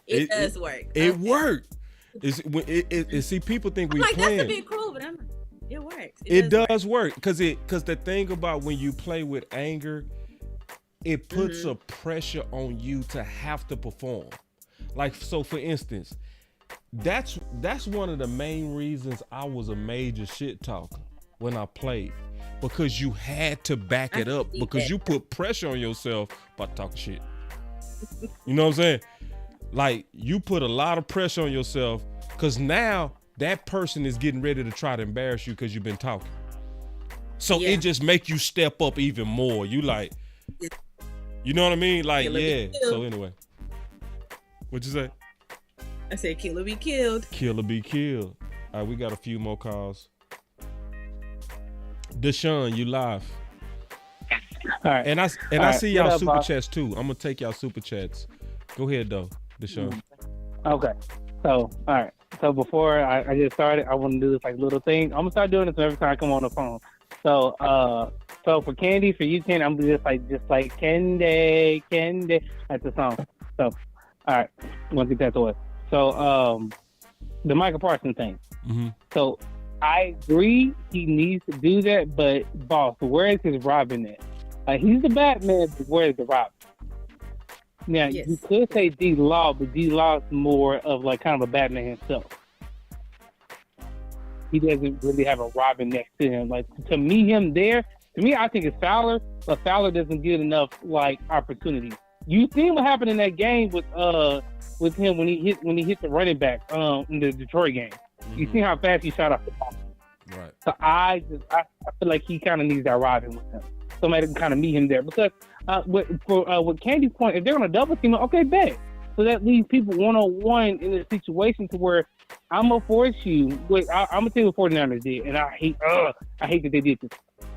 It does work. It worked. See, people think we playing. That's a bit cruel, but it works. It does work because the thing about when you play with anger, it puts a pressure on you to have to perform. Like, so for instance, that's one of the main reasons I was a major shit talker when I played, because you had to back it up because you put pressure on yourself by talking shit. You know what I'm saying? Like, you put a lot of pressure on yourself because now that person is getting ready to try to embarrass you because you've been talking. So it just make you step up even more. You like, you know what I mean? Like, yeah. So anyway, what'd you say? I said, kill or be killed. Kill or be killed. All right, we got a few more calls. Deshaun, you live. All right. And I see y'all super chats too. I'm gonna take y'all super chats. Go ahead though, Deshaun. Okay. So, all right. So before I just started, I want to do this like little thing. I'm gonna start doing this every time I come on the phone. So, for Candy, for you, Candy, I'm just like Candy. That's the song. So, all right. I'm gonna get that to us. So, the Michael Parsons thing. Mm-hmm. So, I agree he needs to do that, but boss, where is his Robin at? He's the Batman, but where is the Robin? Now, you could say D-Law, but D-Law is more of like kind of a Batman himself. He doesn't really have a Robin next to him. Like, to me, I think it's Fowler, but Fowler doesn't get enough like opportunity. You seen what happened in that game with him when he hit the running back in the Detroit game. Mm-hmm. You see how fast he shot off the ball. Right. So I feel like he kind of needs that Robin with him. Somebody can kind of meet him there because with Candy's point, if they're gonna double team, okay, bet. So that leaves people 1-on-1 in a situation to where I'm gonna force you. Wait, I'm gonna tell you what 49ers did, and I hate that they did this.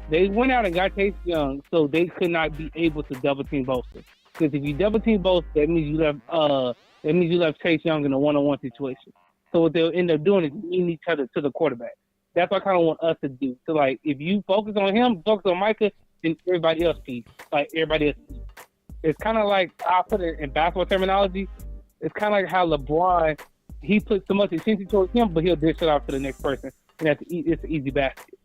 They went out and got Chase Young, so they could not be able to double team Bosa. Because if you double team Bosa, that means you left Chase Young in a 1-on-1 situation. So what they'll end up doing is leading each other to the quarterback. That's what I kind of want us to do. So like, if you focus on him, focus on Micah, then everybody else sees. Like everybody else sees. It's kind of like, I'll put it in basketball terminology, it's kind of like how LeBron he puts so much attention towards him, but he'll dish it off to the next person, and it's an easy basket.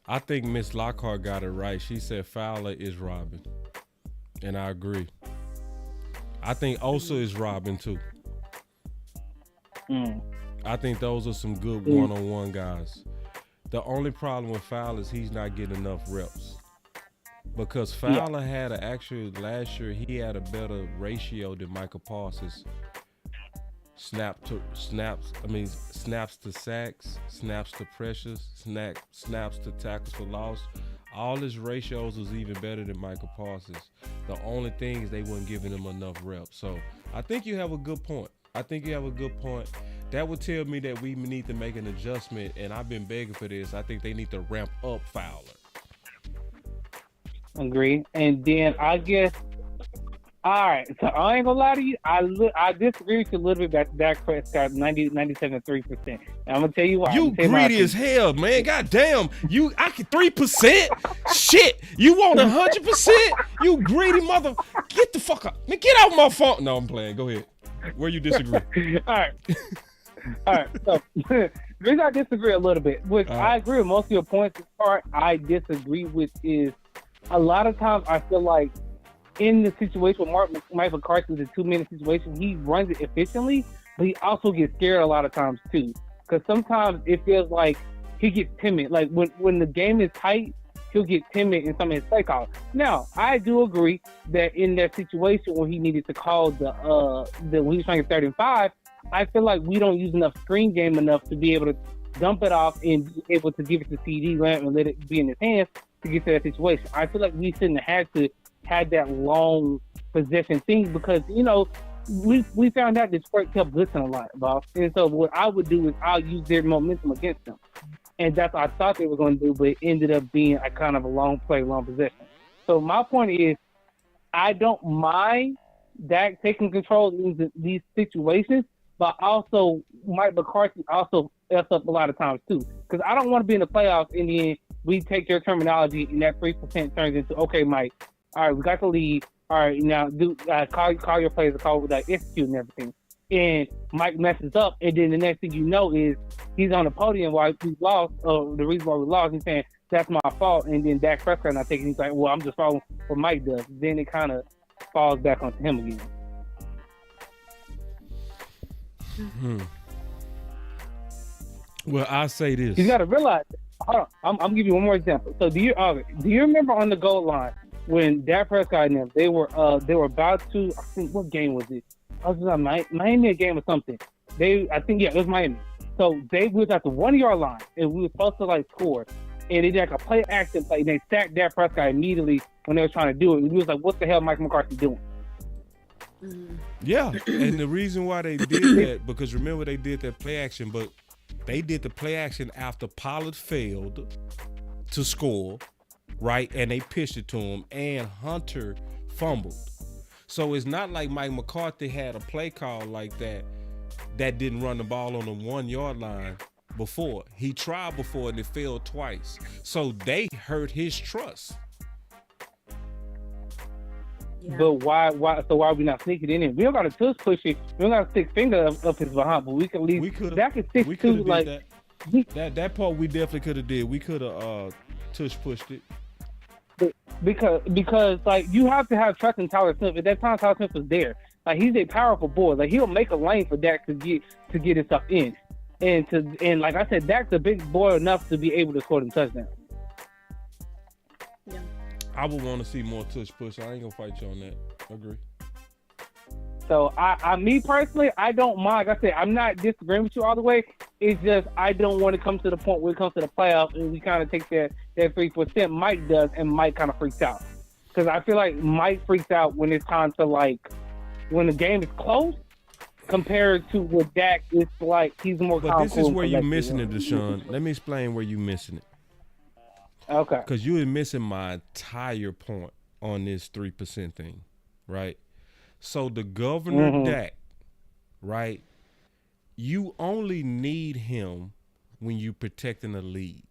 I think Miss Lockhart got it right. She said Fowler is robbing, and I agree. I think Osa is robbing too. I think those are some good one-on-one guys. The only problem with Fowler is he's not getting enough reps. Because Fowler had last year, he had a better ratio than Michael Parsons. Snaps to sacks, snaps to pressures, snaps to tackles for loss. All his ratios was even better than Michael Parsons. The only thing is they weren't giving him enough reps. So I think you have a good point. That would tell me that we need to make an adjustment, and I've been begging for this. I think they need to ramp up Fowler. Agree. And then I guess, all right, so I ain't gonna lie to you, I disagree with you a little bit about Dak Prescott, 97.3%. And I'm gonna tell you why. You greedy as hell, man. God damn. I can 3%? Shit. You want 100%? You greedy mother. Get the fuck up. Man, get out my phone. No, I'm playing. Go ahead. Where you disagree? All right. All right. So, the reason I disagree a little bit, which I agree with most of your points, the part I disagree with is a lot of times I feel like in the situation with Mike McCarthy, the 2-minute situation, he runs it efficiently, but he also gets scared a lot of times too. Because sometimes it feels like he gets timid. Like when the game is tight, he'll get timid in some of his play calls. Now, I do agree that in that situation when he needed to call when he was trying to get 3rd and 5, I feel like we don't use enough screen game enough to be able to dump it off and be able to give it to CD Lamb and let it be in his hands to get to that situation. I feel like we shouldn't have had that long possession thing because, we found out that Detroit kept blitzing a lot, boss. And so what I would do is I'll use their momentum against them. And that's what I thought they were going to do, but it ended up being a kind of a long play, long possession. So my point is, I don't mind Dak taking control in these situations, but also Mike McCarthy also F up a lot of times too. Because I don't want to be in the playoffs and then we take your terminology and that 3% turns into, okay, Mike, all right, we got the lead. All right, now call your plays, call execute and everything. And Mike messes up, and then the next thing you know is he's on the podium while we lost. The reason why we lost, he's saying that's my fault, and then Dak Prescott not taking. He's like, well, I'm just following what Mike does. Then it kind of falls back onto him again. Well, I say this. You got to realize. Hold on, I'm giving you one more example. So do you remember on the goal line when Dak Prescott and them they were about to, I think, what game was it? I was on Miami game or something. It was Miami. So they was at the 1-yard line and we were supposed to score. And they did a play action play and they sacked Dak Prescott immediately when they were trying to do it. And we was like, what the hell Mike McCarthy doing? Yeah. And the reason why they did that, because remember they did that play action, but they did the play action after Pollard failed to score, right? And they pitched it to him and Hunter fumbled. So it's not like Mike McCarthy had a play call like that didn't run the ball on the 1-yard line before. He tried before and it failed twice. So they hurt his trust. Yeah. But why are we not sneaking it in? We don't got to tush push it. We don't got to stick finger up his behind, but we can leave. That could stick to that part we definitely could have did. We could have tush pushed it. Because you have to have trust in Tyler Smith. At that time, Tyler Smith was there. He's a powerful boy. He'll make a lane for Dak to get his stuff in, and like I said, Dak's a big boy enough to be able to score them touchdowns. Yeah. I would want to see more tush push. I ain't gonna fight you on that. Agree. So me personally, I don't mind. Like I said, I'm not disagreeing with you all the way. It's just I don't want to come to the point where it comes to the playoffs and we kind of take that 3%. Mike does, and Mike kind of freaks out because I feel like Mike freaks out when it's time to when the game is close compared to what Dak is like. He's more. But this is where you're missing it, Deshaun. Let me explain where you're missing it. Okay. Because you were missing my entire point on this 3% thing, right? So the governor Dak, right? You only need him when you protecting a lead.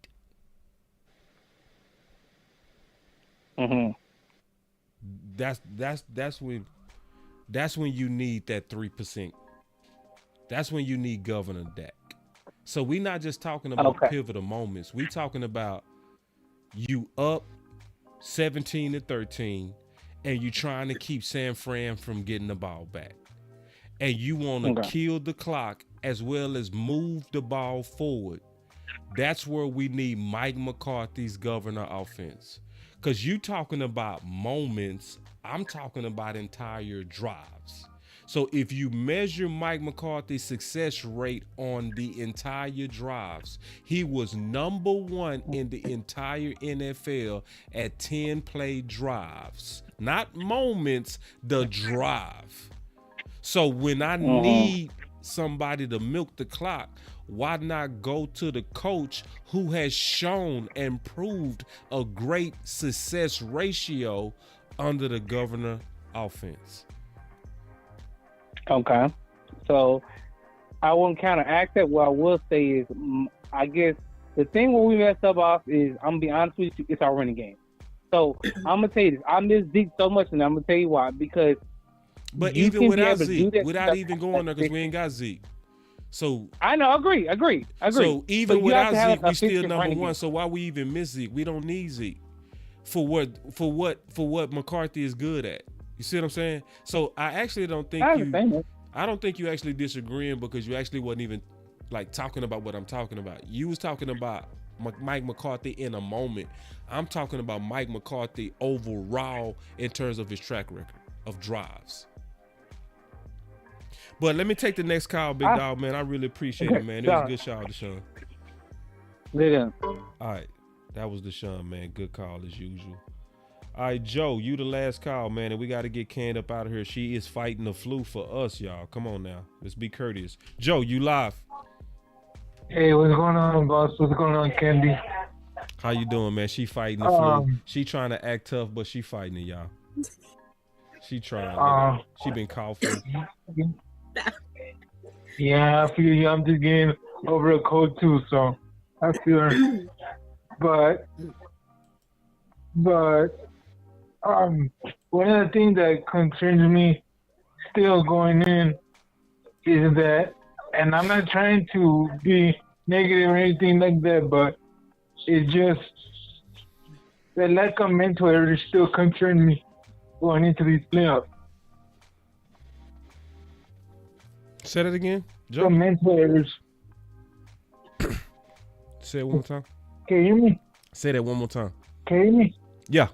That's when you need that 3%. That's when you need Governor Dak. So we're not just talking about pivotal moments. We're talking about you up 17-13, and you trying to keep San Fran from getting the ball back. And you want to kill the clock as well as move the ball forward. That's where we need Mike McCarthy's governor offense. Because you talking about moments, I'm talking about entire drives. So if you measure Mike McCarthy's success rate on the entire drives, he was number 1 in the entire NFL at 10-play drives. Not moments, the drive. So when I need somebody to milk the clock, why not go to the coach who has shown and proved a great success ratio under the governor offense? Okay. So I won't counteract that. What I will say is, I guess the thing where we messed up off is, I'm going to be honest with you, it's our running game. So I'm going to tell you this. I miss Zeke so much, and I'm going to tell you why. Because but even without Zeke, without even going there, because we ain't got Zeke. So I know, agree. So even without Zeke, we still number 1. So why we even miss Zeke? We don't need Zeke for what McCarthy is good at. You see what I'm saying? So I actually don't think I don't think you actually disagreeing, because you actually wasn't even like talking about what I'm talking about. You was talking about Mike McCarthy in a moment. I'm talking about Mike McCarthy overall in terms of his track record of drives. But let me take the next call, big dog, man. I really appreciate it, man. It was a good shout, Deshaun. All right. That was Deshaun, man. Good call as usual. All right, Joe, you the last call, man, and we got to get Canned up out of here. She is fighting the flu for us, y'all. Come on now. Let's be courteous. Joe, you live. Hey, what's going on, boss? What's going on, Candy? How you doing, man? She fighting the flu. She trying to act tough, but she fighting it, y'all. She trying. She been coughing. Yeah, I feel you. I'm just getting over a cold too, so I feel her. But one of the things that concerns me still going in is that, and I'm not trying to be negative or anything like that, but it's just the lack of mental errors still concern me going into these playoffs. Say that again, Joe. The mental errors. Say it one more time. Can you hear me? Say that one more time. Can you hear me? Yeah.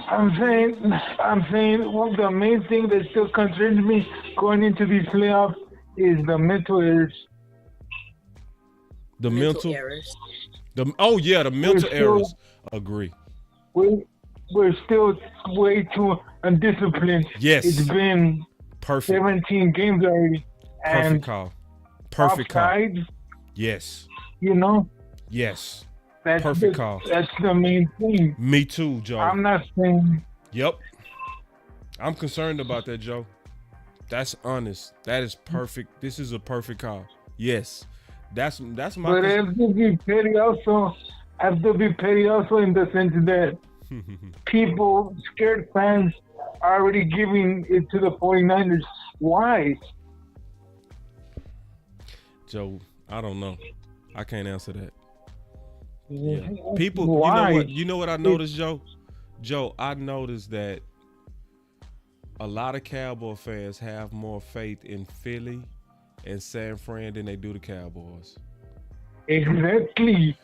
I'm saying the main thing that still concerns me going into these playoffs is the mental errors. The mental errors. The mental errors. Agree. We're still way too undisciplined. Yes. It's been perfect 17 games already. Perfect call. Perfect offside, call. Yes. You know? Yes. That's perfect call. That's the main thing. Me too, Joe. I'm not saying. Yep. I'm concerned about that, Joe. That's honest. That is perfect. This is a perfect call. Yes. That's my. But I have to be petty also. I have to be petty also in the sense that people, scared fans, are already giving it to the 49ers. Why? Joe, I don't know. I can't answer that. Yeah. People, why? You know what I noticed, Joe? Joe, I noticed that a lot of Cowboy fans have more faith in Philly and San Fran than they do the Cowboys. Exactly.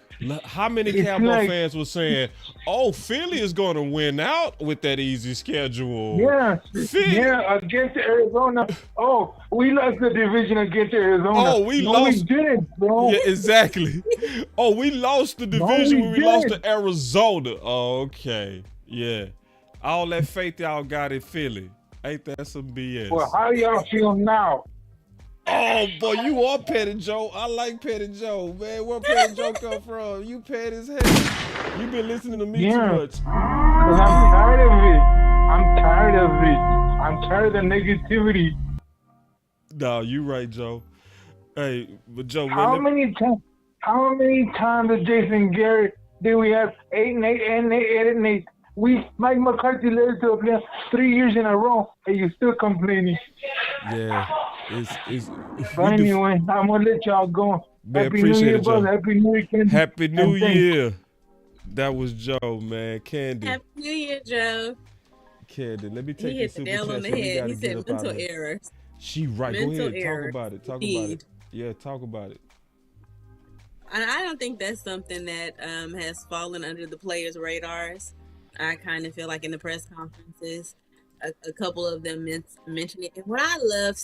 How many Cowboy fans were saying, "Oh, Philly is going to win out with that easy schedule"? Yeah, Philly. Yeah, against Arizona. Oh, we lost the division against Arizona. Oh, we lost. We didn't, bro. Yeah, exactly. Oh, we lost the division when we lost to Arizona. Oh, okay. Yeah. All that faith y'all got in Philly. Ain't that some BS? Well, how y'all feel now? Oh, boy, you are petty Joe. I like petty Joe, man. Where petty Joe come from? You petty as hell. You been listening to me too much. Because I'm tired of it. I'm tired of the negativity. No, you right, Joe. Hey, but Joe, how many times did Jason Garrett did we have 8-8? Mike McCarthy led us to a playoff 3 years in a row, and you still complaining. Yeah. But anyway, I'm gonna let y'all go. Man, Happy New Year, Joe. brother. Happy New Year, Candy. Happy New Year. That was Joe, man. Candy. Happy New Year, Joe. Candy, let me take He this hit the super nail chat. on the So we head. gotta He get said up out mental of here. errors. She right. Mental Go ahead. errors. Talk about it. Talk about Indeed. it. Yeah, talk about it. I don't think that's something that has fallen under the players' radars. I kind of feel like in the press conferences, a couple of them mention it. And what I love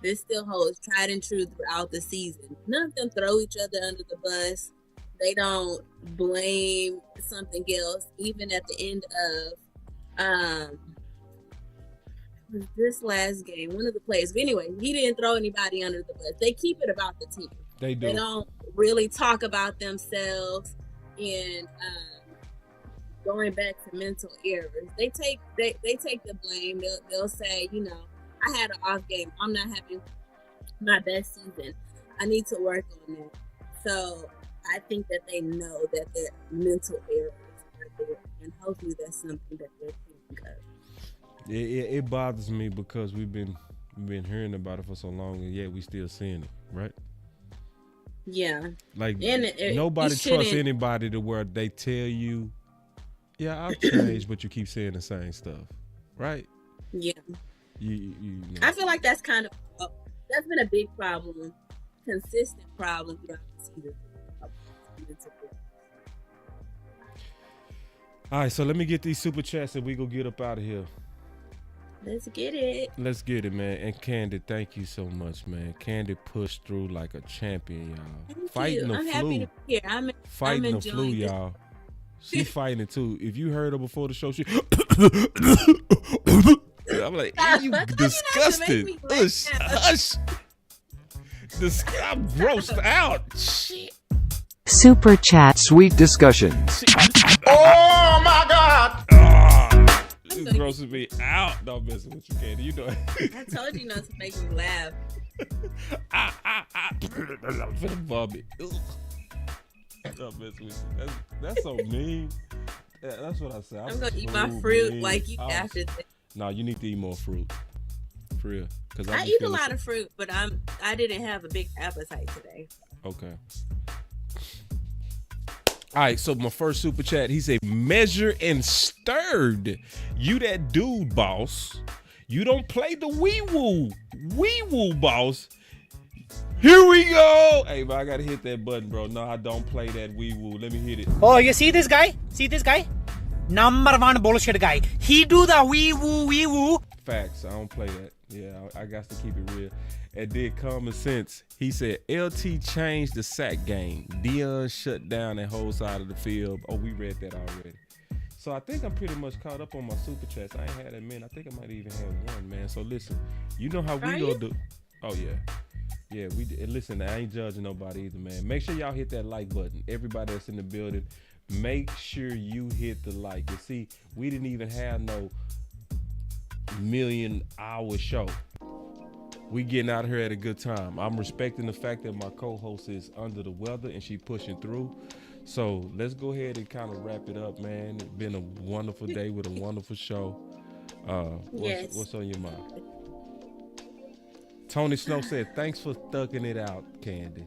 this still holds tried and true throughout the season. None of them throw each other under the bus. They don't blame something else. Even at the end of this last game, one of the players. But anyway, he didn't throw anybody under the bus. They keep it about the team. They do. They don't really talk about themselves and going back to mental errors. They take the blame. They'll say, I had an off game. I'm not having my best season. I need to work on that. So I think that they know that their mental errors are there, and hopefully that's something that they're thinking of. It bothers me because we've been hearing about it for so long, and yet we still seeing it, right? Yeah. Like nobody trusts anybody to where they tell you, yeah, I've changed, but you keep saying the same stuff, right? Yeah. You I feel like that's been a big problem, consistent problem throughout the season. All right, so let me get these super chats and we go get up out of here. Let's get it. Let's get it, man. And Candy, thank you so much, man. Candy pushed through like a champion, y'all. Thank fighting you. the I'm flu. happy to be here. Fighting the flu, y'all. She fighting it too. If you heard her before the show, she I'm like, you disgusting. Hush. I'm grossed out. Shit. Super chat. Sweet discussion. Oh my God! This grosses me out. Don't mess with you, Candy. You know it. I told you not to make me laugh. I'm finna vomit. Don't mess with you. That's so mean. Yeah, that's what I said. I'm gonna eat my fruit like you after this. No, you need to eat more fruit. For real. Cause I eat a lot of fruit, but I didn't have a big appetite today. Okay. All right, so my first super chat, he said, measure and stirred. You that dude, boss. You don't play the wee-woo. Wee-woo, boss. Here we go. Hey, bro, I got to hit that button, bro. No, I don't play that wee-woo. Let me hit it. Oh, you see this guy? See this guy? Number one bullshit guy. He do the wee-woo, wee-woo. Facts. I don't play that. Yeah, I got to keep it real. And then common sense. He said, LT changed the sack game. Dion shut down that whole side of the field. Oh, we read that already. So I think I'm pretty much caught up on my super chats. I ain't had that many. I think I might even have one, man. So listen, you know how we gonna do. Oh yeah. Yeah, and listen, I ain't judging nobody either, man. Make sure y'all hit that like button. Everybody that's in the building, make sure you hit the like. You see, we didn't even have no million-hour show. We getting out here at a good time. I'm respecting the fact that my co-host is under the weather and she pushing through. So let's go ahead and kind of wrap it up, man. It's been a wonderful day with a wonderful show. What's on your mind? Tony Snow said, thanks for thugging it out, Candy.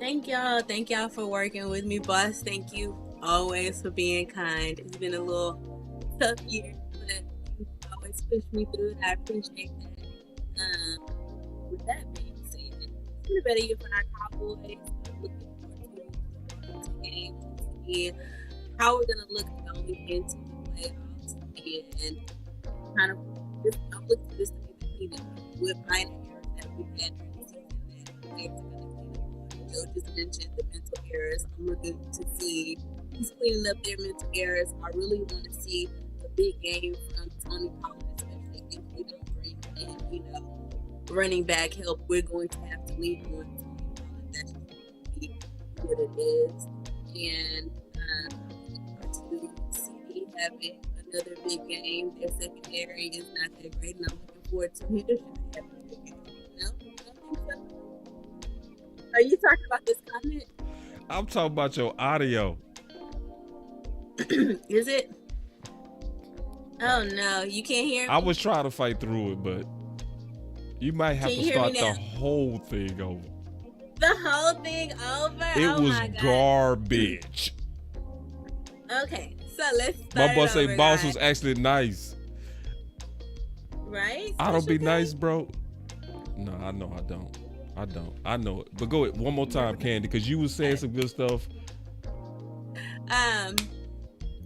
Thank y'all. Thank y'all for working with me, boss. Thank you always for being kind. It's been a little tough year, but you always push me through it. I appreciate that. With that being said, it's been a better year for our Cowboys. I'm looking forward to the game to see how we're gonna look going into the playoffs, and kind of I'm looking for this to be the cleanup with minor errors that we've had during the season that players are gonna clean up. Joe just mentioned the mental errors. I'm looking to see who's cleaning up their mental errors. I really want to see a big game from Tony Pollard, especially if we don't bring in, running back help. We're going to have to leave on Tony Pollard. That's just going to be what it is. And to see having another big game. Their secondary is not that great, and I'm looking forward to Henderson having a big game. No? You don't think so? Are you talking about this comment? I'm talking about your audio. Is it? Oh no, you can't hear me? I was trying to fight through it, but You might have Can to you hear me start the now? whole thing over. The whole thing over? It Oh was my God. garbage. Okay, so let's start My boss it say over, boss guys. was actually nice. Right? I don't be Special K? nice, bro. No, I know I don't. I know it. But go ahead one more time, Candy, because you was saying some good stuff.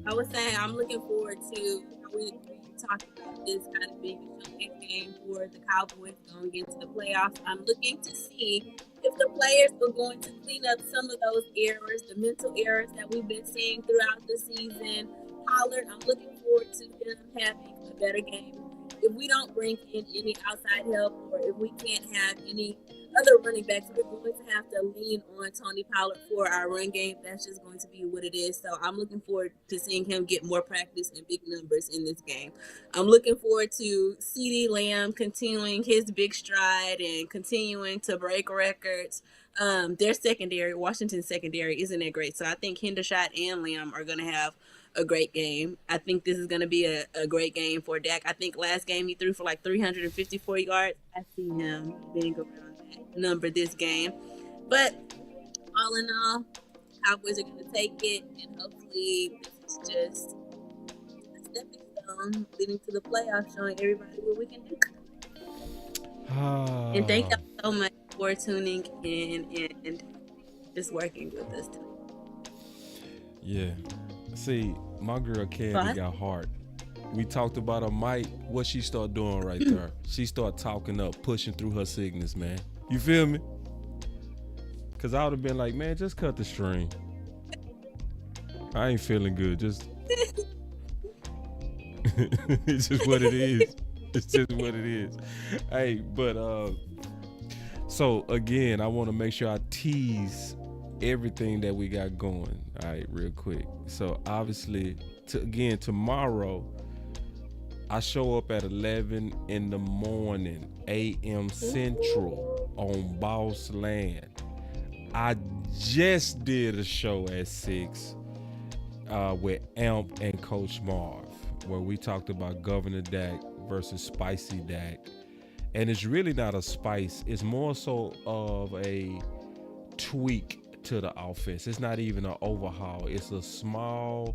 I was saying I'm looking forward to how we talked about this kind of being a showcase game for the Cowboys going into the playoffs. I'm looking to see if the players are going to clean up some of those errors, the mental errors that we've been seeing throughout the season. Pollard, I'm looking forward to him having a better game. If we don't bring in any outside help, or if we can't have any other running backs, we're going to have to lean on Tony Pollard for our run game. That's just going to be what it is. So I'm looking forward to seeing him get more practice and big numbers in this game. I'm looking forward to CeeDee Lamb continuing his big stride and continuing to break records. Their secondary, Washington's secondary, isn't that great. So I think Hendershot and Lamb are going to have a great game. I think this is going to be a great game for Dak. I think last game he threw for like 354 yards. I see him being around that number this game. But all in all, Cowboys are going to take it, and hopefully this is just a stepping stone leading to the playoffs, showing everybody what we can do. And thank y'all so much for tuning in and just working with us tonight. Yeah. See, my girl Candy got heart. We talked about her mic. What she start doing right there? She start talking up, pushing through her sickness, man. You feel me? Because I would have been like, man, just cut the string. I ain't feeling good. Just it's just what it is. It's just what it is. Hey, but so again, I want to make sure I tease everything that we got going. All right, real quick. So obviously, tomorrow, I show up at 11 in the morning, a.m. Central on Boss Land. I just did a show at 6 with Amp and Coach Marv, where we talked about Governor Dak versus Spicy Dak. And it's really not a spice. It's more so of a tweak to the offense. It's not even an overhaul. It's a small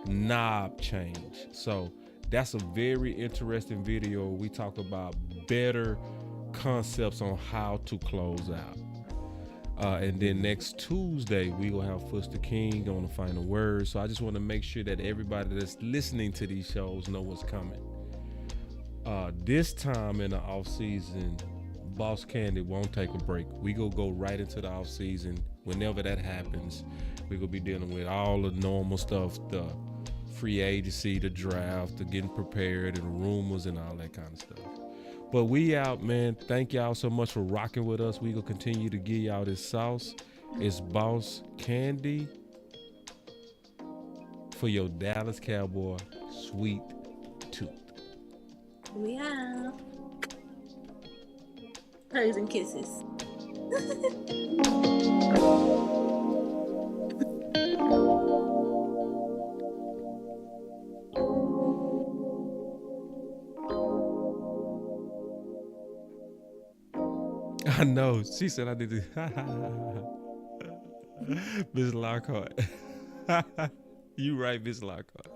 knob change. So that's a very interesting video. We talk about better concepts on how to close out. And then next Tuesday, we will have Foster King on the final word. So I just want to make sure that everybody that's listening to these shows know what's coming. This time in the off season, Boss Candy won't take a break. We gonna go right into the off season. Whenever that happens, we gonna be dealing with all the normal stuff, the free agency, the draft, the getting prepared, and the rumors and all that kind of stuff. But we out, man. Thank y'all so much for rocking with us. We gonna continue to give y'all this sauce. It's Boss Candy for your Dallas Cowboy sweet tooth. We out. Hugs and kisses. I know. She said I did it. Miss Lockhart. You right, Miss Lockhart.